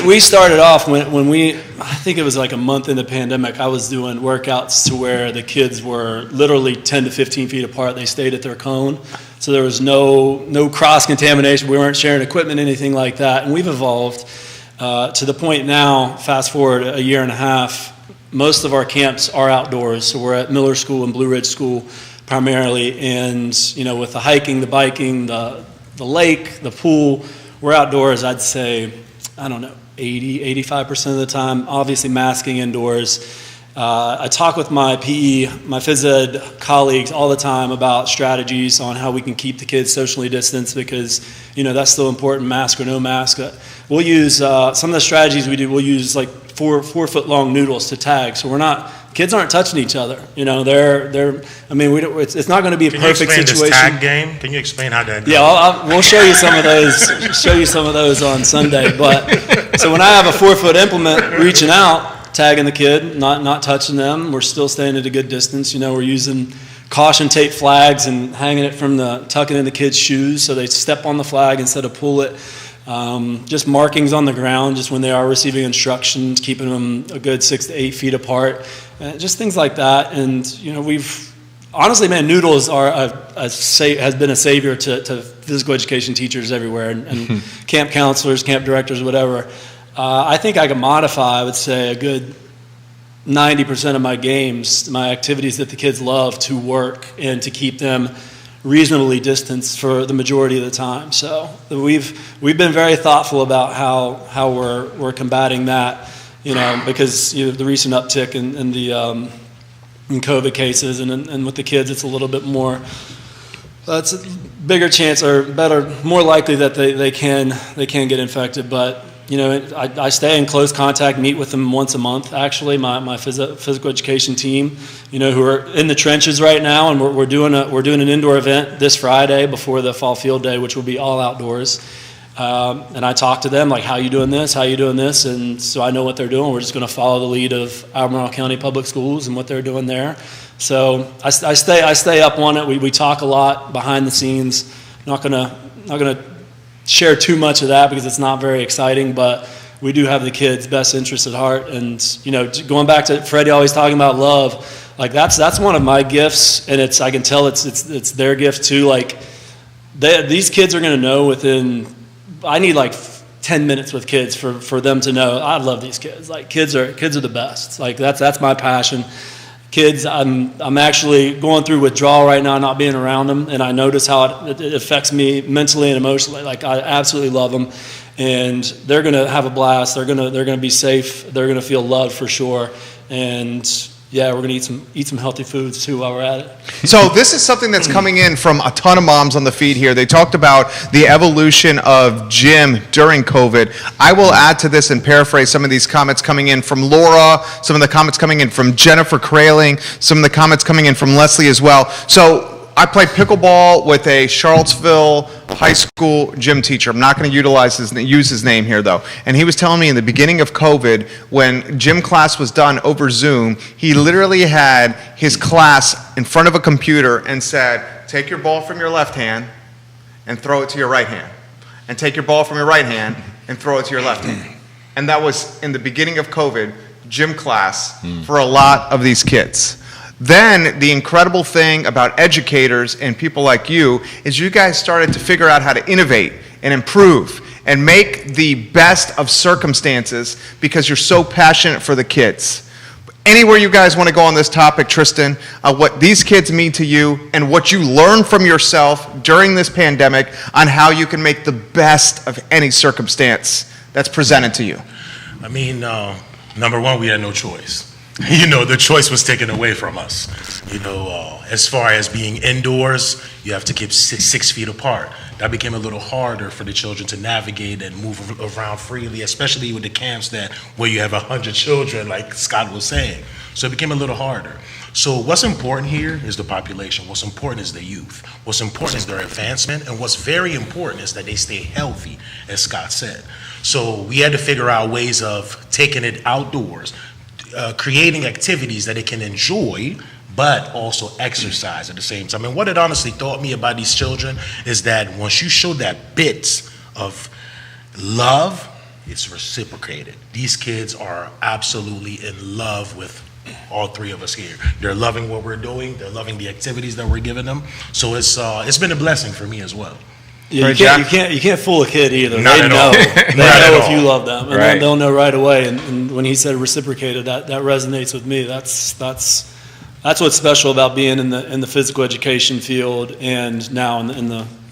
We started off when I think it was like a month in the pandemic. I was doing workouts to where the kids were literally 10 to 15 feet apart. They stayed at their cone, so there was no cross contamination. We weren't sharing equipment, anything like that. And we've evolved to the point now. Fast forward a year and a half, most of our camps are outdoors. So we're at Miller School and Blue Ridge School primarily, and with the hiking, the biking, the lake, the pool, we're outdoors. I'd say, I don't know, 85% of the time. Obviously, masking indoors. I talk with my PE, my phys ed colleagues all the time about strategies on how we can keep the kids socially distanced because, that's still important, mask or no mask. We'll use, some of the strategies we do, we'll use like 4 foot long noodles to tag. So kids aren't touching each other. It's not going to be a Can you perfect explain situation. this tag game? Can you explain how that goes? Yeah, we'll show you some of those. Show you some of those on Sunday. But so when I have a 4 foot implement reaching out, tagging the kid, not touching them, we're still staying at a good distance. We're using caution tape flags and hanging it tucking in the kids' shoes so they step on the flag instead of pull it. Just markings on the ground, just when they are receiving instructions, keeping them a good 6 to 8 feet apart, just things like that. And we've honestly, man, noodles has been a savior to physical education teachers everywhere and camp counselors, camp directors, whatever. I think I can modify, I would say, a good 90% of my games, my activities that the kids love to work and to keep them reasonably distanced for the majority of the time. So we've been very thoughtful about how we're combating that, because the recent uptick in the in COVID cases and with the kids, it's a little bit more. It's a bigger chance or more likely that they can get infected, but. I stay in close contact, meet with them once a month, actually, my physical education team, who are in the trenches right now, and we're doing an indoor event this Friday before the fall field day, which will be all outdoors. And I talk to them, like, how you doing this, and so I know what they're doing. We're just going to follow the lead of Albemarle County Public Schools and what they're doing there. So I stay up on it. We talk a lot behind the scenes. Not gonna share too much of that because it's not very exciting, but we do have the kids' best interest at heart. And, you know, going back to Freddie always talking about love, like that's one of my gifts, and I can tell it's their gift too. Like these kids are going to know I need like 10 minutes with kids for them to know I love these kids. Like kids are the best. Like that's my passion. Kids, I'm actually going through withdrawal right now, not being around them, and I notice how it affects me mentally and emotionally. Like I absolutely love them, and they're gonna have a blast. They're gonna be safe. They're gonna feel loved for sure, and yeah, we're gonna eat some healthy foods too while we're at it. So this is something that's coming in from a ton of moms on the feed here. They talked about the evolution of gym during COVID. I will add to this and paraphrase some of these comments coming in from Laura, some of the comments coming in from Jennifer Kraling, some of the comments coming in from Leslie as well. So I played pickleball with a Charlottesville high school gym teacher. I'm not going to use his name here, though. And he was telling me in the beginning of COVID, when gym class was done over Zoom, he literally had his class in front of a computer and said, take your ball from your left hand and throw it to your right hand. And take your ball from your right hand and throw it to your left hand. And that was in the beginning of COVID, gym class for a lot of these kids. Then the incredible thing about educators and people like you is you guys started to figure out how to innovate and improve and make the best of circumstances because you're so passionate for the kids. Anywhere you guys want to go on this topic, Tristan, what these kids mean to you and what you learned from yourself during this pandemic on how you can make the best of any circumstance that's presented to you. I mean, number one, we had no choice. You know, the choice was taken away from us. You know, as far as being indoors, you have to keep 6 feet apart. That became a little harder for the children to navigate and move around freely, especially with the camps where you have 100 children, like Scott was saying. So it became a little harder. So what's important here is the population. What's important is the youth. What's important is their advancement. And what's very important is that they stay healthy, as Scott said. So we had to figure out ways of taking it outdoors, creating activities that they can enjoy, but also exercise at the same time. And what it honestly taught me about these children is that once you show that bit of love, it's reciprocated. These kids are absolutely in love with all three of us here. They're loving what we're doing. They're loving the activities that we're giving them. So it's been a blessing for me as well. Yeah, you can't fool a kid either. Not They at know. all. They Not at know if all. you love them, and Right. they'll know right away. And when he said reciprocated, that resonates with me. That's what's special about being in the physical education field and now in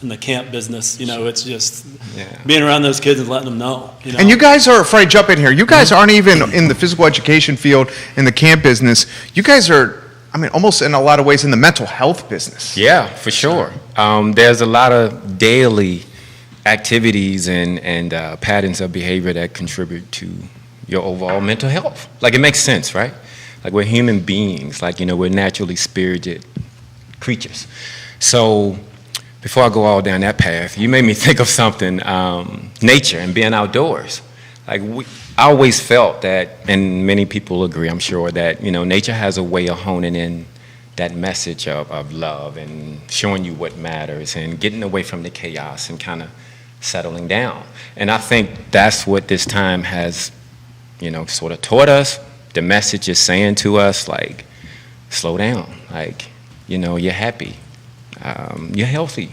the camp business. You know, it's just being around those kids and letting them know. You know? And you guys are, Freddie, jump in here. You guys aren't even in the physical education field, in the camp business. You guys are, I mean, almost in a lot of ways in the mental health business. Yeah, for sure. There's a lot of daily activities and patterns of behavior that contribute to your overall mental health. Like, it makes sense, right? Like, we're human beings. Like, you know, we're naturally spirited creatures. So before I go all down that path, you made me think of something, nature and being outdoors. Like, I always felt that, and many people agree, I'm sure, that, you know, nature has a way of honing in that message of love and showing you what matters and getting away from the chaos and kind of settling down. And I think that's what this time has, you know, sort of taught us. The message is saying to us, like, slow down. Like, you know, you're happy. You're healthy.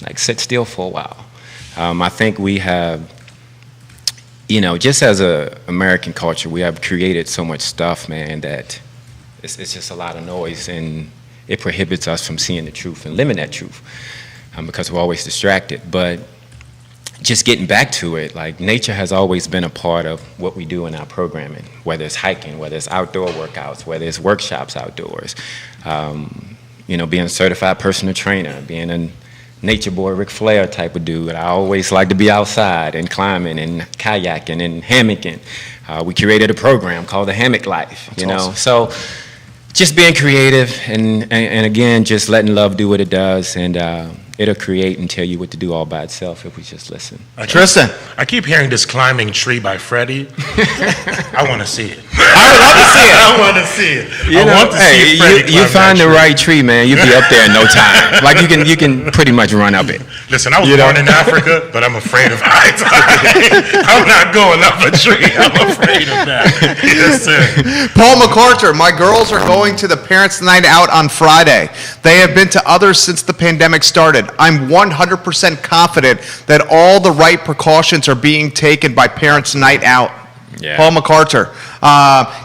Like, sit still for a while. I think we have, you know, just as a American culture, we have created so much stuff, man, that it's just a lot of noise, and it prohibits us from seeing the truth and living that truth because we're always distracted. But just getting back to it, like, nature has always been a part of what we do in our programming, whether it's hiking, whether it's outdoor workouts, whether it's workshops outdoors, you know, being a certified personal trainer, being a nature boy, Ric Flair type of dude. I always like to be outside and climbing and kayaking and hammocking. We created a program called the Hammock Life, you know. awesome. So just being creative and again, just letting love do what it does, and it'll create and tell you what to do all by itself if we just listen. Tristan. I keep hearing this climbing tree by Freddie. I want to see it. I would love to see it. I want to see it. You I know, want to see Freddie you climb find that the tree. right tree, man. You'll be up there in no time. Like you can pretty much run up it. Listen, I was You know? born in Africa, but I'm afraid of heights. I'm not going up a tree. I'm afraid of that. Yes, sir. Paul McCarter, my girls are going to the Parents' Night Out on Friday. They have been to others since the pandemic started. I'm 100% confident that all the right precautions are being taken by Parents' Night Out. Yeah. Paul McCarter.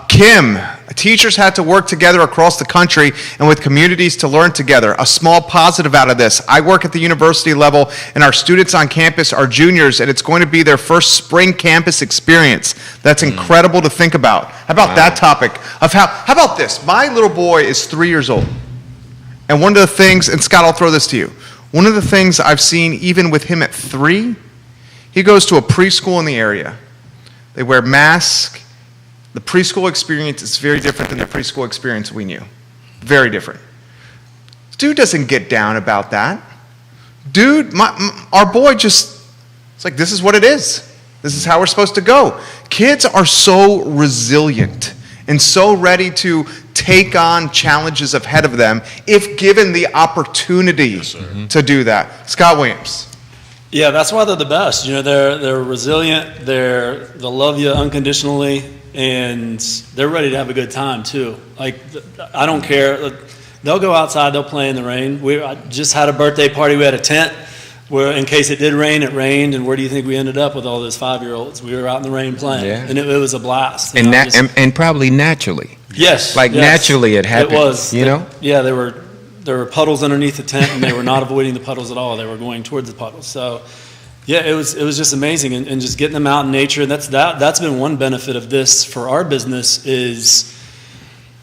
Kim, teachers had to work together across the country and with communities to learn together. A small positive out of this. I work at the university level, and our students on campus are juniors, and it's going to be their first spring campus experience. That's incredible to think about. How about that topic of how about this? My little boy is 3 years old, and one of the things, and Scott, I'll throw this to you. One of the things I've seen, even with him at 3, he goes to a preschool in the area. They wear masks. The preschool experience is very different than the preschool experience we knew. Very different. Dude doesn't get down about that. Dude, our boy just, it's like, this is what it is. This is how we're supposed to go. Kids are so resilient and so ready to take on challenges ahead of them if given the opportunity to do that. Scott Williams. Yeah, that's why they're the best. You know, they're resilient. They'll love you unconditionally, and they're ready to have a good time too. Like, I don't care. They'll go outside. They'll play in the rain. I just had a birthday party. We had a tent where, in case it did rain, it rained. And where do you think we ended up with all those 5-year-olds? We were out in the rain playing, Yeah. and it was a blast. And and probably naturally. Yes, Like yes. naturally it happened. It was. You know? Yeah, there were puddles underneath the tent, and they were not avoiding the puddles at all. They were going towards the puddles. So, yeah, it was just amazing, and just getting them out in nature. And that's been one benefit of this for our business is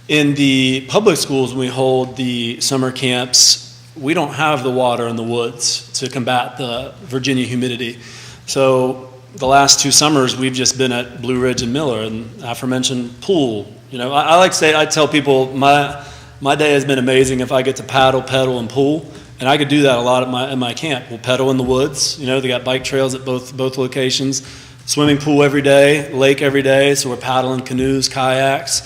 in the public schools when we hold the summer camps, we don't have the water in the woods to combat the Virginia humidity. So the last 2 summers we've just been at Blue Ridge and Miller, and aforementioned pool. You know, I tell people my day has been amazing if I get to paddle, pedal, and pool, and I could do that a lot at my camp. We'll pedal in the woods. You know, they got bike trails at both locations. Swimming pool every day, lake every day. So we're paddling canoes, kayaks,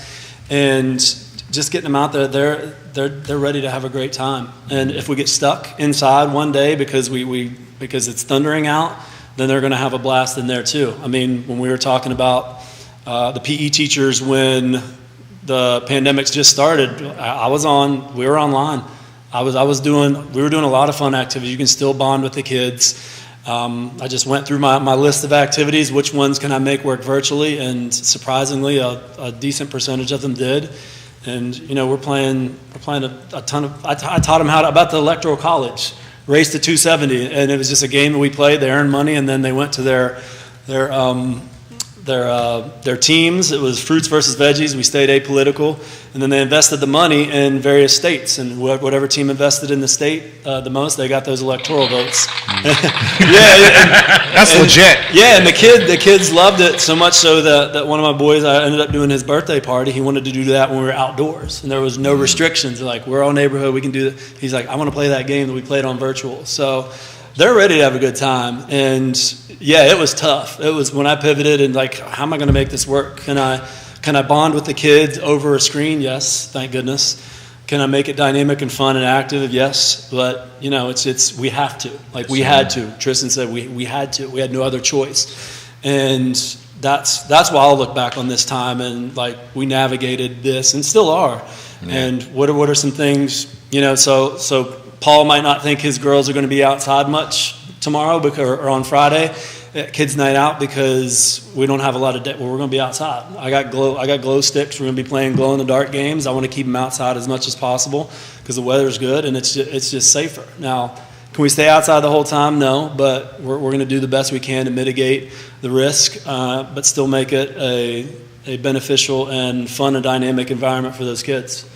and just getting them out there. They're ready to have a great time. And if we get stuck inside one day because because it's thundering out, then they're going to have a blast in there too. I mean, when we were talking about the PE teachers when the pandemic's just started, we were online. We were doing a lot of fun activities. You can still bond with the kids. I just went through my list of activities, which ones can I make work virtually, and surprisingly, a decent percentage of them did. And, you know, we're playing a ton of, I taught them about the Electoral College, Race to 270, and it was just a game that we played. They earned money, and then they went to their teams. It was fruits versus veggies. We stayed apolitical, and then they invested the money in various states, and whatever team invested in the state the most, they got those electoral votes. That's legit. Yeah, and the kids loved it so much so that one of my boys, I ended up doing his birthday party. He wanted to do that when we were outdoors, and there was no restrictions. Like, we're all neighborhood, we can do that. He's like, I want to play that game that we played on virtual. So they're ready to have a good time. And yeah, it was tough. It was when I pivoted and like, how am I going to make this work? Can I bond with the kids over a screen? Yes, thank goodness. Can I make it dynamic and fun and active? Yes, but you know, we have to. Like, we had to. Tristan said we had to. We had no other choice. And that's why I'll look back on this time and like, we navigated this and still are. Yeah. And what are some things, you know, so Paul might not think his girls are going to be outside much tomorrow or on Friday at Kids Night Out because we don't have a lot of we're going to be outside. I got glow sticks. We're going to be playing glow in the dark games. I want to keep them outside as much as possible because the weather's good and it's just safer. Now, can we stay outside the whole time? No, but we're going to do the best we can to mitigate the risk, but still make it a beneficial and fun and dynamic environment for those kids.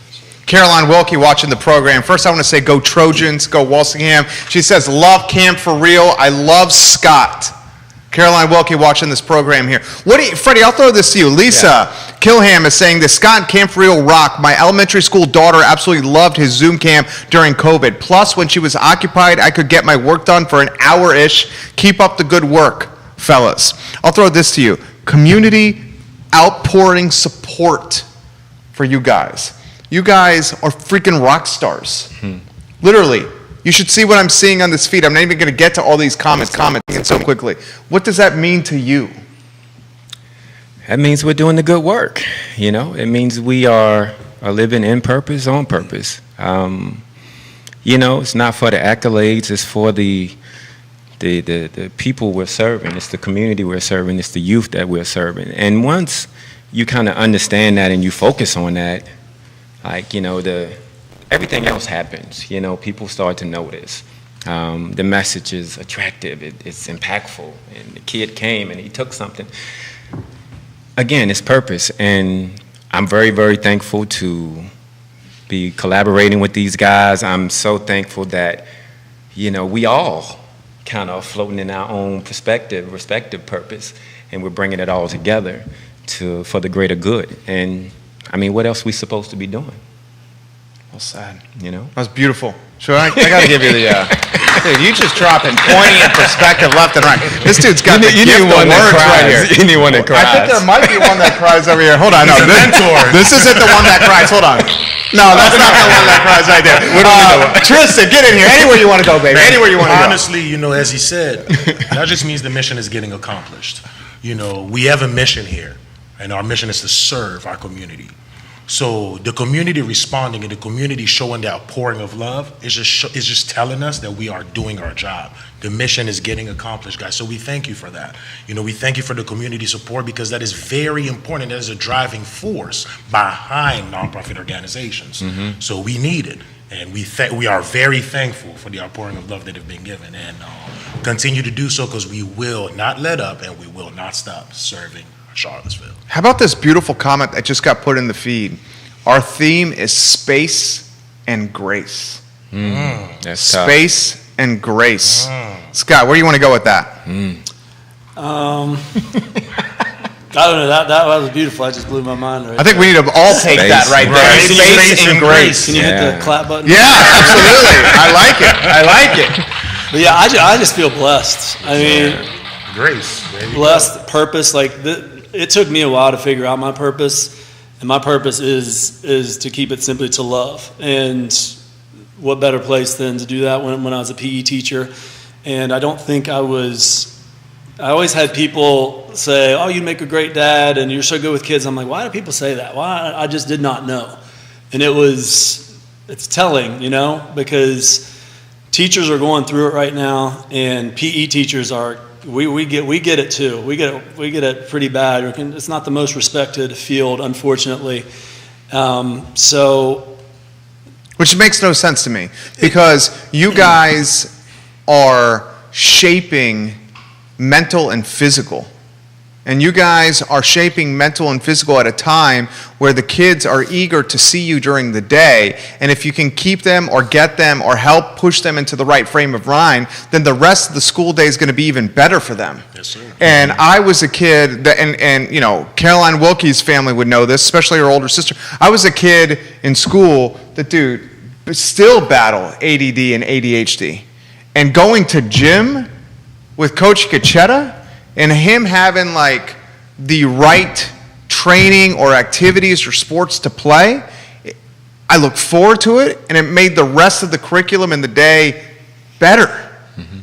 Caroline Wilkie watching the program. First, I want to say go Trojans, go Walsingham. She says, love Camp for real. I love Scott. Caroline Wilkie watching this program here. Freddie, I'll throw this to you. Lisa Kilham is saying that Scott and Camp for real rock. My elementary school daughter absolutely loved his Zoom camp during COVID. Plus, when she was occupied, I could get my work done for an hour-ish. Keep up the good work, fellas. I'll throw this to you. Community outpouring support support for you guys. You guys are freaking rock stars. Literally. You should see what I'm seeing on this feed. I'm not even going to get to all these comments so quickly. What does that mean to you? That means we're doing the good work. You know, it means we are living in purpose, on purpose. You know, it's not for the accolades. It's for the people we're serving. It's the community we're serving. It's the youth that we're serving. And once you kind of understand that and you focus on that, like, you know, everything else happens. You know, people start to notice. The message is attractive. It's impactful. And the kid came and he took something. Again, it's purpose. And I'm very, very thankful to be collaborating with these guys. I'm so thankful that, you know, we all kind of floating in our own perspective, respective purpose, and we're bringing it all together for the greater good. And, I mean, what else we supposed to be doing? Well said. You know? That was beautiful. Sure, I got to give you the, dude, you just dropping poignant perspective left and right. This dude's got the gift of words right here. You need one that cries. I think there might be one that cries over here. Hold on, no, this isn't the one that cries. Hold on. No, that's not the one that cries right there. Tristan, get in here. Anywhere you want to go, baby. Anywhere you want to go. Honestly, you know, as he said, that just means the mission is getting accomplished. You know, we have a mission here, and our mission is to serve our community. So the community responding and the community showing that outpouring of love is just telling us that we are doing our job. The mission is getting accomplished, guys. So we thank you for that. You know, we thank you for the community support because that is very important. That is a driving force behind nonprofit organizations. So we need it. And we are very thankful for the outpouring of love that have been given, and continue to do so because we will not let up and we will not stop serving Charlottesville. How about this beautiful comment that just got put in the feed? Our theme is space and grace. That's tough. Space and grace. Scott, where do you want to go with that? I don't know. That was beautiful. I just blew my mind right I think we need to all take that right there. Space and grace. Can you hit the clap button? Yeah, absolutely. I like it. I like it. But yeah, I just feel blessed. I mean, Grace. blessed, purpose. Like, it took me a while to figure out my purpose. And my purpose is to keep it simply to love. And what better place than to do that when I was a PE teacher. And I don't think I always had people say, oh, you make a great dad and you're so good with kids. I'm like, why do people say that? Why? I just did not know. And it's telling, you know, because teachers are going through it right now, and PE teachers we get it too. We get it pretty bad. It's not the most respected field, unfortunately. Which makes no sense to me, because you guys are shaping mental and physical. And you guys are shaping mental and physical at a time where the kids are eager to see you during the day. And if you can keep them or get them or help push them into the right frame of mind, then the rest of the school day is going to be even better for them. Yes, sir. And I was a kid, and you know, Caroline Wilkie's family would know this, especially her older sister. I was a kid in school that, dude, still battle ADD and ADHD. And going to gym with Coach Cacetta, and him having like the right training or activities or sports to play, I look forward to it, and it made the rest of the curriculum in the day better,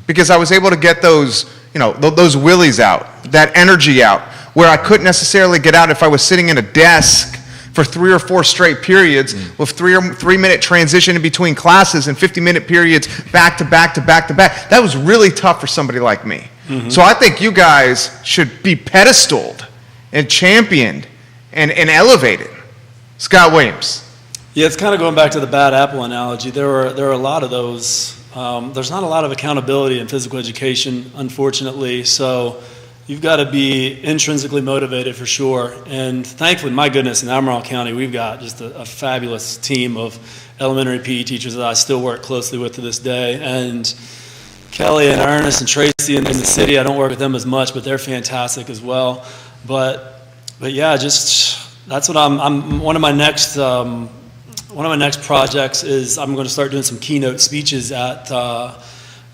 because I was able to get those, you know, those willies out, that energy out, where I couldn't necessarily get out if I was sitting in a desk for 3 or 4 straight periods with 3-minute transition in between classes and 50-minute periods back to back to back to back. That was really tough for somebody like me. So I think you guys should be pedestaled and championed and elevated. Scott Williams. Yeah, it's kind of going back to the bad apple analogy. There are a lot of those. There's not a lot of accountability in physical education, unfortunately. So you've got to be intrinsically motivated for sure. And thankfully, my goodness, in Albemarle County, we've got just a fabulous team of elementary PE teachers that I still work closely with to this day. And Kelly and Ernest and Tracy in the city, I don't work with them as much, but they're fantastic as well. But yeah, just that's what I'm one of my next projects is I'm going to start doing some keynote speeches at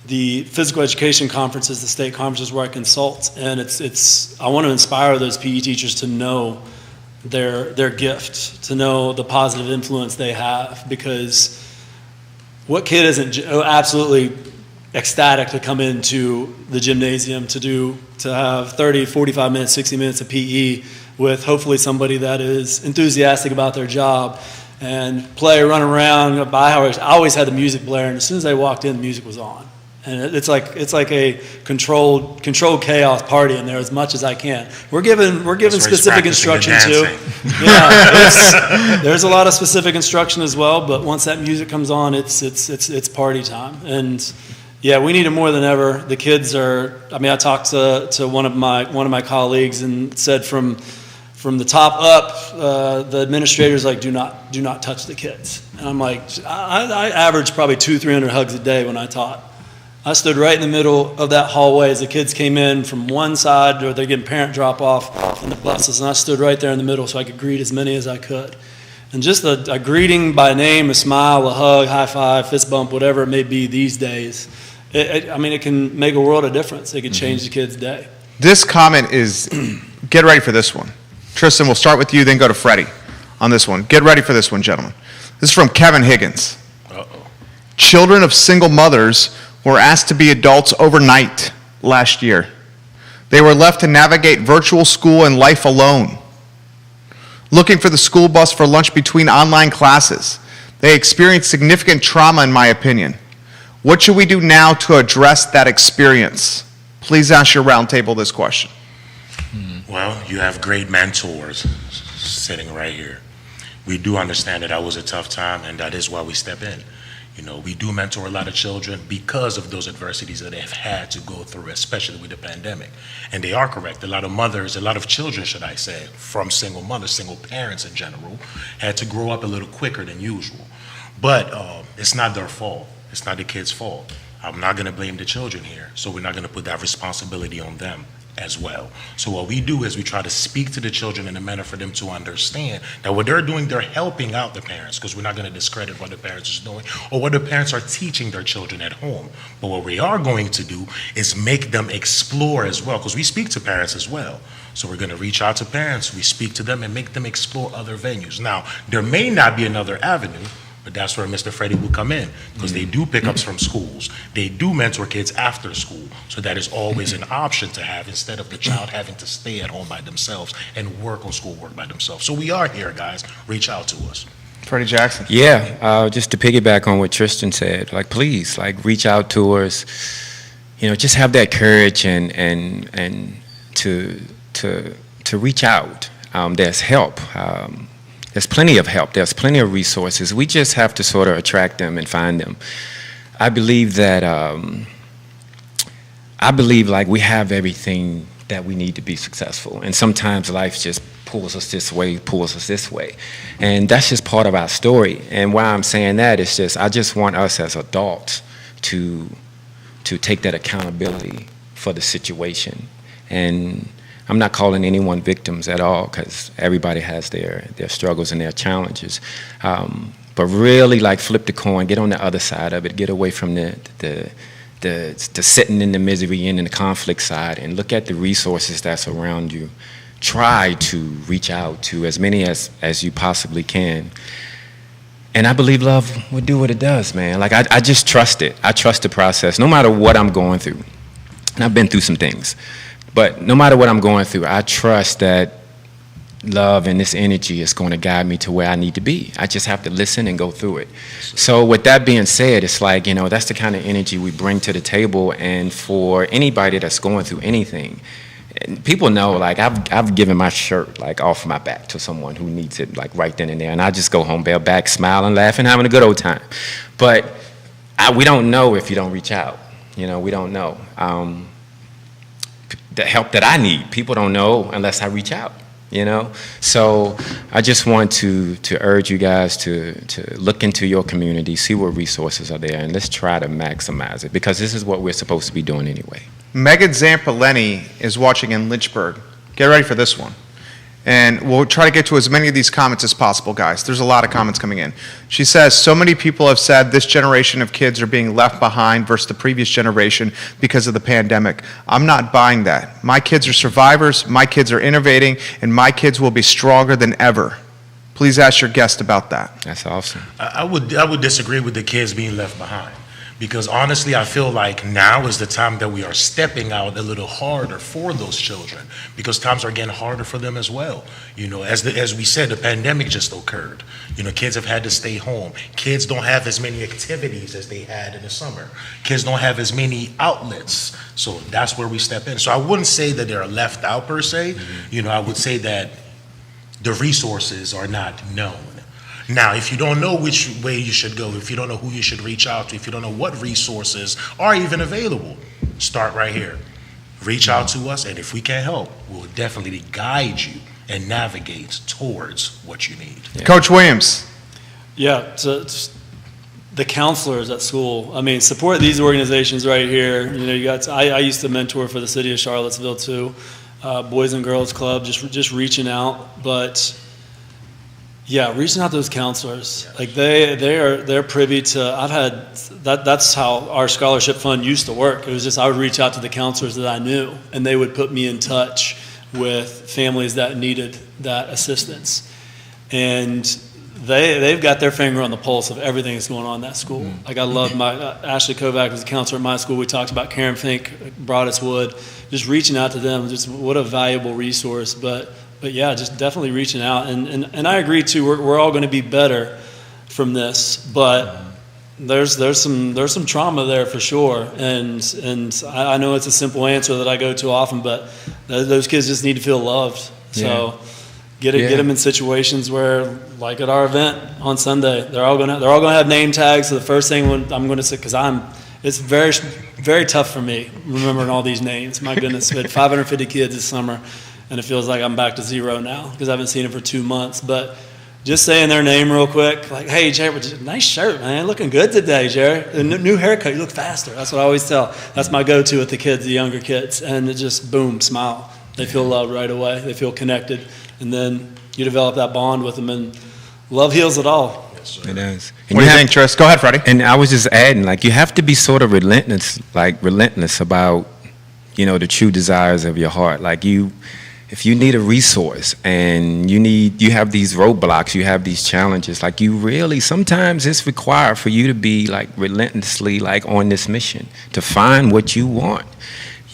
the physical education conferences, the state conferences where I consult, and it's I want to inspire those PE teachers to know their gift, to know the positive influence they have. Because what kid isn't absolutely ecstatic to come into the gymnasium to have 30, 45 minutes, 60 minutes of PE with hopefully somebody that is enthusiastic about their job and play, run around. I always had the music blaring. As soon as I walked in, the music was on. And it's like a controlled chaos party in there as much as I can. We're given specific instruction too. Yeah, there's a lot of specific instruction as well. But once that music comes on, it's party time. And yeah, we need it more than ever. The kids are. I mean, I talked to one of my colleagues and said from the top up, the administrator's like, do not touch the kids. And I'm like, I averaged probably 200-300 hugs a day when I taught. I stood right in the middle of that hallway as the kids came in from one side, or they're getting parent drop off in the buses, and I stood right there in the middle so I could greet as many as I could. And just a greeting by name, a smile, a hug, high five, fist bump, whatever it may be these days, it can make a world of difference. It can change the kid's day. This comment is, get ready for this one. Tristan, we'll start with you, then go to Freddie on this one. Get ready for this one, gentlemen. This is from Kevin Higgins. Uh-oh. Children of single mothers were asked to be adults overnight last year. They were left to navigate virtual school and life alone, looking for the school bus for lunch between online classes. They experienced significant trauma, in my opinion. What should we do now to address that experience? Please ask your roundtable this question. Well, you have great mentors sitting right here. We do understand that was a tough time, and that is why we step in. You know, we do mentor a lot of children because of those adversities that they have had to go through, especially with the pandemic. And they are correct. A lot of mothers, a lot of children, should I say, from single mothers, single parents in general, had to grow up a little quicker than usual. But it's not their fault. It's not the kids' fault. I'm not going to blame the children here, so we're not going to put that responsibility on them as well. So what we do is we try to speak to the children in a manner for them to understand that what they're doing, they're helping out the parents, because we're not going to discredit what the parents are doing or what the parents are teaching their children at home. But what we are going to do is make them explore as well, because we speak to parents as well. So we're going to reach out to parents, we speak to them and make them explore other venues. Now, there may not be another avenue, but that's where Mr. Freddie will come in, because they do pickups from schools. They do mentor kids after school. So that is always an option to have, instead of the child having to stay at home by themselves and work on schoolwork by themselves. So we are here, guys. Reach out to us. Freddie Jackson. Yeah, just to piggyback on what Tristan said, like, please, like, reach out to us. You know, just have that courage and to reach out. There's help. There's plenty of help. There's plenty of resources. We just have to sort of attract them and find them. I believe that, like, we have everything that we need to be successful. And sometimes life just pulls us this way. And that's just part of our story. And why I'm saying that is just, I just want us as adults to take that accountability for the situation. And I'm not calling anyone victims at all, because everybody has their struggles and their challenges. But really, like, flip the coin, get on the other side of it, get away from the sitting in the misery and in the conflict side, and look at the resources that's around you. Try to reach out to as many as you possibly can. And I believe love will do what it does, man. Like, I just trust it. I trust the process, no matter what I'm going through. And I've been through some things. But no matter what I'm going through, I trust that love and this energy is going to guide me to where I need to be. I just have to listen and go through it. So with that being said, it's like, you know, that's the kind of energy we bring to the table. And for anybody that's going through anything, people know, like, I've given my shirt, like, off my back to someone who needs it, like, right then and there. And I just go home bareback, smiling, laughing, having a good old time. But we don't know if you don't reach out. You know, we don't know. The help that I need, people don't know unless I reach out, you know? So I just want to urge you guys to look into your community, see what resources are there, and let's try to maximize it, because this is what we're supposed to be doing anyway. Megan Zampaleni is watching in Lynchburg. Get ready for this one. And we'll try to get to as many of these comments as possible, guys. There's a lot of comments coming in. She says, so many people have said this generation of kids are being left behind versus the previous generation because of the pandemic. I'm not buying that. My kids are survivors, my kids are innovating, and my kids will be stronger than ever. Please ask your guest about that. That's awesome. I would disagree with the kids being left behind, because honestly, I feel like now is the time that we are stepping out a little harder for those children, because times are getting harder for them as well. You know, as we said, the pandemic just occurred. You know, kids have had to stay home. Kids don't have as many activities as they had in the summer. Kids don't have as many outlets. So that's where we step in. So I wouldn't say that they're left out per se. You know, I would say that the resources are not known. Now, if you don't know which way you should go, if you don't know who you should reach out to, if you don't know what resources are even available, start right here. Reach out to us, and if we can help, we'll definitely guide you and navigate towards what you need. Yeah. Coach Williams. Yeah, the counselors at school. I mean, support these organizations right here. You know, you got. I used to mentor for the city of Charlottesville too, Boys and Girls Club, just reaching out, but. Yeah, reaching out to those counselors, like they're privy to. I've had that's how our scholarship fund used to work. It was just I would reach out to the counselors that I knew, and they would put me in touch with families that needed that assistance, and they've got their finger on the pulse of everything that's going on in that school. Like I love my Ashley Kovac was a counselor at my school. We talked about Karen Fink, Broadus Wood, just reaching out to them. Just what a valuable resource, but yeah, just definitely reaching out. And I agree too, we're all going to be better from this, but there's some trauma there for sure. And I know it's a simple answer that I go to often, but those kids just need to feel loved. So get them in situations where, like at our event on Sunday, they're all gonna have name tags. So the first thing I'm going to say, because it's very, very tough for me remembering all these names. My goodness, we had 550 kids this summer. And it feels like I'm back to zero now because I haven't seen them for 2 months. But just saying their name real quick, like, hey, Jerry, nice shirt, man. Looking good today, Jerry. A new haircut, you look faster. That's what I always tell. That's my go-to with the kids, the younger kids. And it just, boom, smile. They feel loved right away. They feel connected. And then you develop that bond with them, and love heals it all. Yes, It does. What do you think, Tris? Go ahead, Freddie. And I was just adding, like, you have to be sort of relentless about, the true desires of your heart. Like if you need a resource and you have these roadblocks, you have these challenges, like you really, sometimes it's required for you to be like relentlessly like on this mission to find what you want.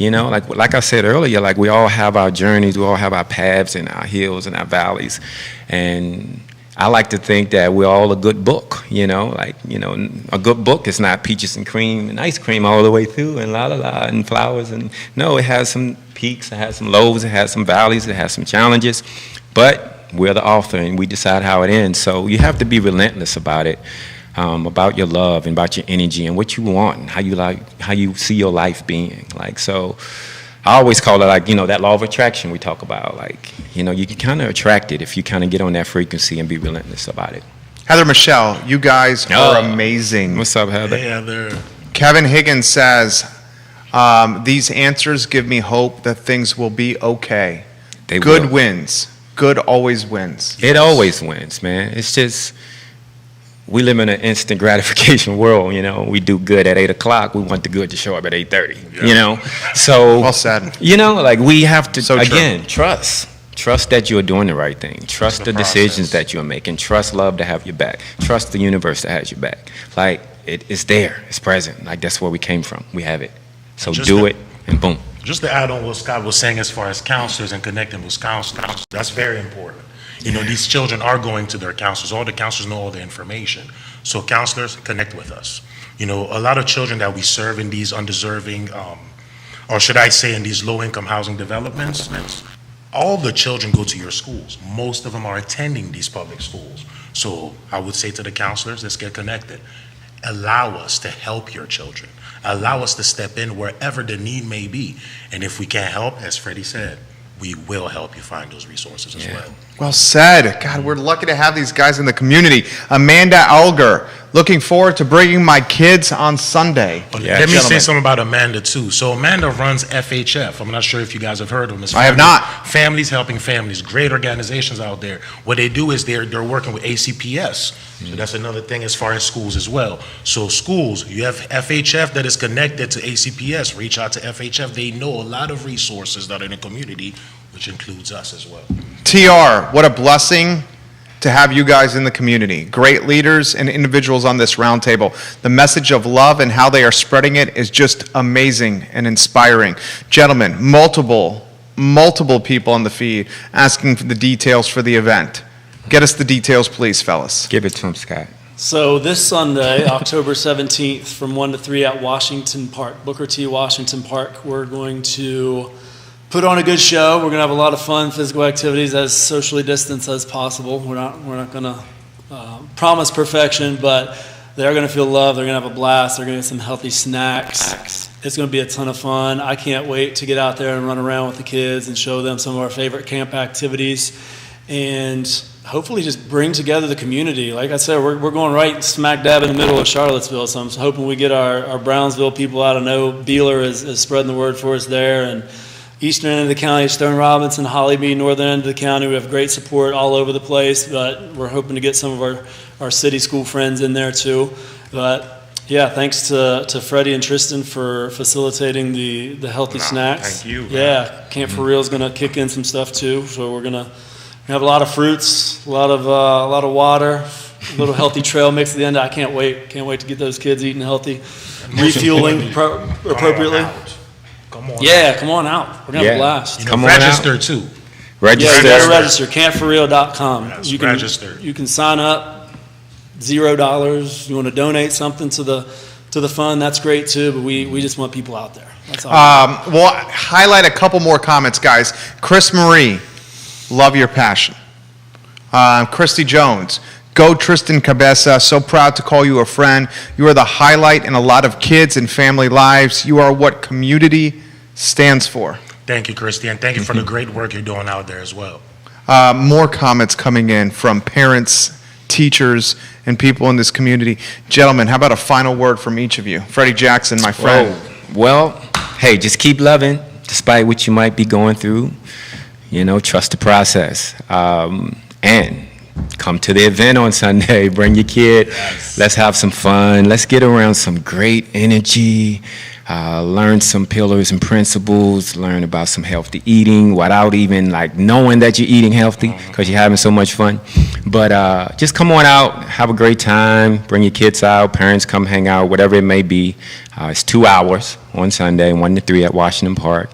Like I said earlier, like we all have our journeys, we all have our paths and our hills and our valleys. And I like to think that we're all a good book, a good book is not peaches and cream and ice cream all the way through and la la la and flowers. And no, it has some peaks, it has some lows, it has some valleys, it has some challenges, but we're the author and we decide how it ends. So you have to be relentless about it, about your love and about your energy and what you want and how you see your life being. So I always call it that law of attraction we talk about. You can kind of attract it if you kind of get on that frequency and be relentless about it. Heather Michelle, you guys are amazing. What's up, Heather? Hey, Heather. Kevin Higgins says, these answers give me hope that things will be okay. Good wins. Good always wins. It always wins, man. It's just, we live in an instant gratification world, We do good at 8 o'clock. We want the good to show up at 8:30, So, well said. We have to, So again, trust. Trust that you're doing the right thing. Trust the decisions that you're making. Trust love to have your back. Trust the universe that has your back. It's there. It's present. That's where we came from. We have it. So do it, and boom. Just to add on what Scott was saying as far as counselors and connecting with counselors, that's very important. These children are going to their counselors. All the counselors know all the information. So counselors, connect with us. A lot of children that we serve in these undeserving, or should I say in these low-income housing developments, all the children go to your schools. Most of them are attending these public schools. So I would say to the counselors, let's get connected. Allow us to help your children. Allow us to step in wherever the need may be. And if we can't help, as Freddie said, we will help you find those resources as well. Well said. God, we're lucky to have these guys in the community. Amanda Alger, Looking forward to bringing my kids on Sunday. Yeah, Let me say gentlemen. something about Amanda too. So Amanda runs FHF. I'm not sure if you guys have heard of them. It's I have not. Families Helping Families, great organizations out there. What they do is they're working with ACPS. So that's another thing as far as schools as well. So schools, you have FHF that is connected to ACPS. Reach out to FHF. They know a lot of resources that are in the community, which includes us as well. TR, what a blessing to have you guys in the community. Great leaders and individuals on this roundtable. The message of love and how they are spreading it is just amazing and inspiring. Gentlemen, multiple people on the feed asking for the details for the event. Get us the details, please, fellas. Give it to him, Scott. So this Sunday, October 17th, from 1 to 3 at Washington Park, Booker T. Washington Park, we're going to put on a good show. We're going to have a lot of fun physical activities as socially distanced as possible. We're not going to promise perfection, but they're going to feel love. They're going to have a blast. They're going to get some healthy snacks. It's going to be a ton of fun. I can't wait to get out there and run around with the kids and show them some of our favorite camp activities and hopefully just bring together the community. Like I said, we're going right smack dab in the middle of Charlottesville, so I'm hoping we get our Brownsville people out. I know Beeler is spreading the word for us there, and eastern end of the county, Stone Robinson, Hollybee, northern end of the county. We have great support all over the place, but we're hoping to get some of our city school friends in there too. But yeah, thanks to Freddie and Tristan for facilitating the healthy snacks. Thank you. Yeah, Camp for Real is going to kick in some stuff too, so we're going to have a lot of fruits, a lot of water, a little healthy trail mix at the end. I can't wait to get those kids eating healthy, refueling appropriately. Come on. Yeah, come on out. We're going to have a Yeah. blast. You know, Come on register too. Register. Yeah, you got to register. Campforreal.com. Yes, You can register. You can sign up. $0. You want to donate something to the fund? That's great too. But we just want people out there. That's all. We'll highlight a couple more comments, guys. Chris Marie, love your passion. Christy Jones, go Tristan Cabeza, so proud to call you a friend. You are the highlight in a lot of kids and family lives. You are what community stands for. Thank you, Christy, and thank you for the great work you're doing out there as well. More comments coming in from parents, teachers, and people in this community. Gentlemen, how about a final word from each of you? Freddie Jackson, my friend. Well, hey, just keep loving despite what you might be going through. You know, trust the process. And come to the event on Sunday. Bring your kid. Yes. Let's have some fun. Let's get around some great energy. Learn some pillars and principles. Learn about some healthy eating without even like knowing that you're eating healthy because you're having so much fun. But just come on out, have a great time. Bring your kids out. Parents come hang out, whatever it may be. It's 2 hours on Sunday, 1 to 3 at Washington Park.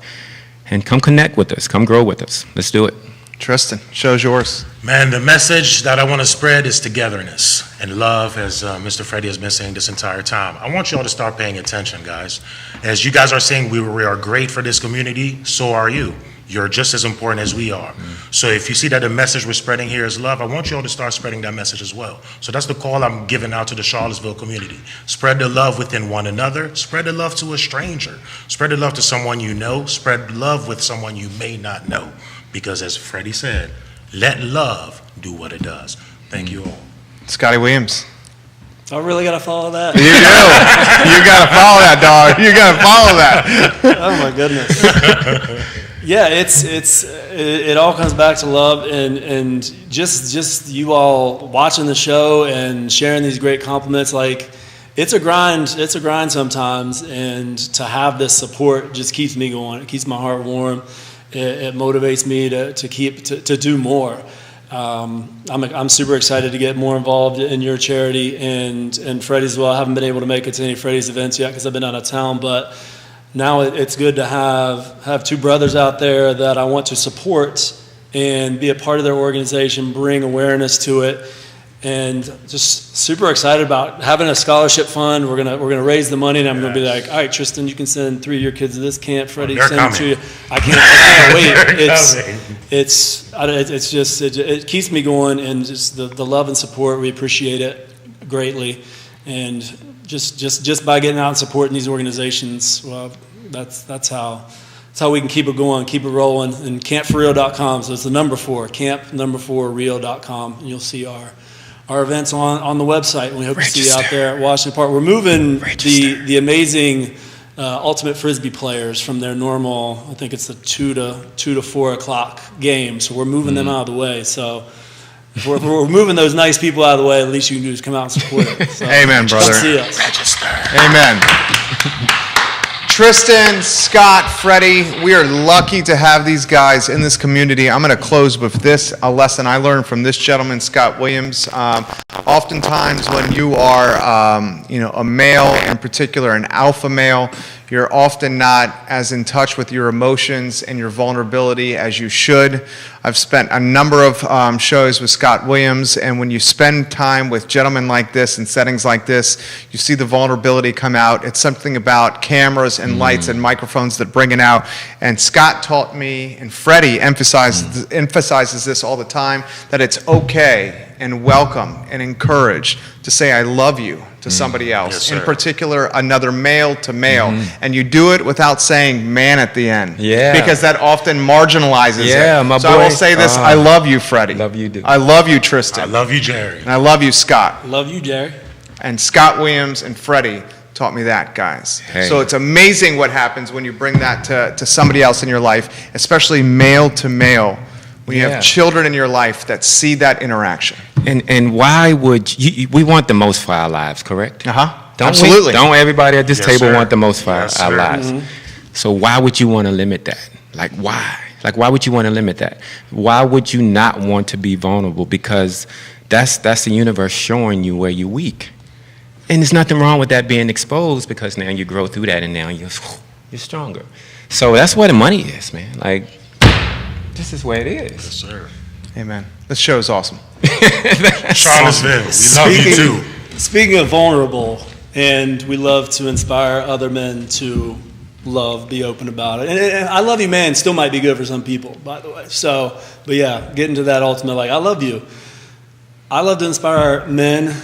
And come connect with us. Come grow with us. Let's do it. Tristan, show's yours. Man, the message that I want to spread is togetherness and love, as Mr. Freddie has been saying this entire time. I want you all to start paying attention, guys. As you guys are saying, we are great for this community, so are you. You're just as important as we are. So if you see that the message we're spreading here is love, I want you all to start spreading that message as well. So that's the call I'm giving out to the Charlottesville community. Spread the love within one another. Spread the love to a stranger. Spread the love to someone you know. Spread love with someone you may not know. Because as Freddie said, let love do what it does. Thank you all. Scotty Williams. I really got to follow that. You do. You got to follow that, dog. You got to follow that. Oh my goodness. Yeah, it all comes back to love and just you all watching the show and sharing these great compliments. Like it's a grind sometimes, and to have this support just keeps me going. It keeps my heart warm. It motivates me to do more. I'm super excited to get more involved in your charity and Freddie's as well. I haven't been able to make it to any Freddie's events yet because I've been out of town, but now it's good to have 2 brothers out there that I want to support and be a part of their organization, bring awareness to it, and just super excited about having a scholarship fund. We're gonna raise the money, and I'm gonna be like, all right, Tristan, you can send 3 of your kids to this camp. Freddie, They're send 2 to you. I can't wait. It keeps me going, and just the love and support. We appreciate it greatly, and just by getting out and supporting these organizations, well, that's how we can keep it going, keep it rolling. And campforreal.com. So it's the number 4, camp4real.com, and you'll see our our events on the website. And we hope to see you out there at Washington Park. We're moving the amazing Ultimate Frisbee players from their normal, I think it's the 2 to 4 o'clock game. So we're moving them out of the way. So if we're moving those nice people out of the way, the least you can do is come out and support it. So Amen, brother. Come see us. Amen. Tristan, Scott, Freddie, we are lucky to have these guys in this community. I'm going to close with this, a lesson I learned from this gentleman, Scott Williams. Oftentimes when you are, a male, in particular an alpha male, you're often not as in touch with your emotions and your vulnerability as you should. I've spent a number of shows with Scott Williams, and when you spend time with gentlemen like this in settings like this, you see the vulnerability come out. It's something about cameras and lights and microphones that bring it out. And Scott taught me, and Freddie emphasizes this all the time, that it's okay and welcome and encouraged to say I love you to somebody else, Yes, in sir. particular another male to male, and you do it without saying man at the end, Yeah. because that often marginalizes Yeah, it. my so I will boy. say this, I love you, Freddie. Love you, dude. I love you, I Tristan. love you, Jerry. And I love you, Scott. Love you, Jerry. And Scott Williams and Freddie taught me that, guys. Hey. So it's amazing what happens when you bring that to somebody else in your life, especially male to male, when you Yeah. have children in your life that see that interaction. And why would we want the most for our lives, correct? Uh-huh. Don't Absolutely. We? Don't everybody at this Yes, table sir. want the most for Yes, our sir. lives? So why would you want to limit that? Like why? Like why would you want to limit that? Why would you not want to be vulnerable? Because that's the universe showing you where you're weak. And there's nothing wrong with that being exposed, because now you grow through that and now you're stronger. So that's where the money is, man. Like, this is where it is. Yes, sir. Amen. This show is awesome. Charlottesville, we love you too. Speaking of vulnerable, and we love to inspire other men to love, be open about it. And I love you, man, still might be good for some people, by the way. So, but yeah, getting to that ultimate, like, I love you. I love to inspire men,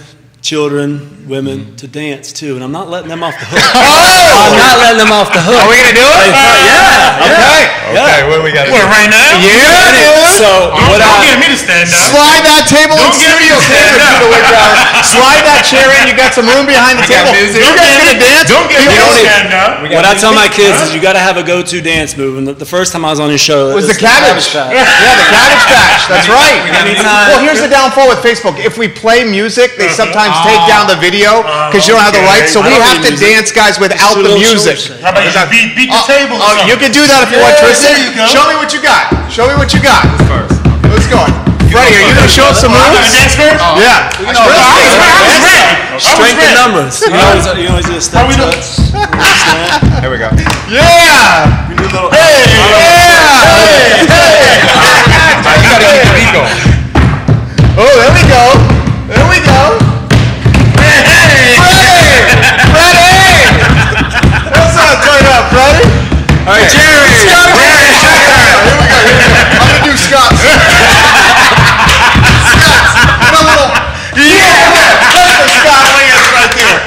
children, women to dance too, and I'm not letting them off the hook. I'm not letting them off the hook. Are we going to do it? Yeah. Okay. Yeah. Okay, what do we got to do? What, right now? Yeah, dude. So, what Don't I, get me to stand up. Slide that table in Don't get me studio to stand table, up. Judah Wickhower. Slide that chair in. You got some room behind the table. You guys gonna dance? Don't get me to stand up. what I tell my kids is you got to have a go-to dance move. And the first time I was on your show, It was the it cabbage. patch. Yeah, the cabbage patch. That's right. Anytime. Well, here's the downfall with Facebook. If we play music, they sometimes take down the video because you don't have the okay. rights. So I we don't have need to music. dance, guys, without do a the little music. shoulder shake. How about you just beat the table or Oh, something? you can do that if you want, Yeah, Tristan. there you go. Show me what you got. Show me what you got. Let's go. Freddie, are you going to show us some Oh, I moves? gotta dance first? Yeah. I was ready. Strength in numbers. You always do a step How we doing? touch. Here we go. Yeah. We do a little. Hey. Yeah. Hey. You gotta keep the beat going. Oh, there we go. There we go. Freddie! That's not turn up, Freddie. All right, Jerry. Scott, here we go. I'm gonna do Scott's. Scott's. Put a little. Yeah. That's the Scott Williams right there.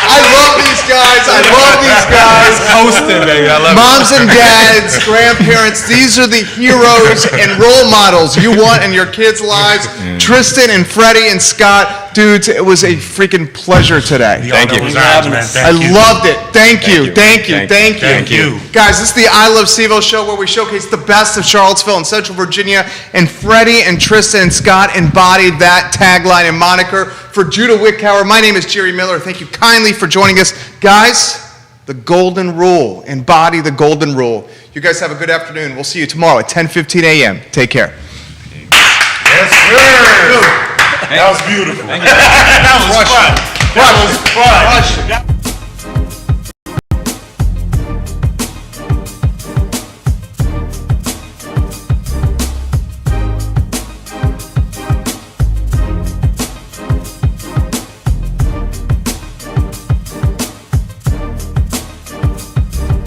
I love these guys. I love these guys. Hosting, baby. I love Moms and dads, grandparents, these are the heroes and role models you want in your kids' lives. Tristan and Freddie and Scott, dudes, it was a freaking pleasure today. Thank you. Was ours, man. I Thank you. loved it. Thank you. you. Thank you. Thank Thank you. Thank you. Guys, this is the I Love Seville show where we showcase the best of Charlottesville and Central Virginia. And Freddie and Tristan and Scott embodied that tagline and moniker. For Judah Wickhower, my name is Jerry Miller. Thank you kindly for joining us. Guys, the golden rule. Embody the golden rule. You guys have a good afternoon. We'll see you tomorrow at 10:15 a.m. Take care. Yes, sir. That was beautiful. That was fun. That was fun.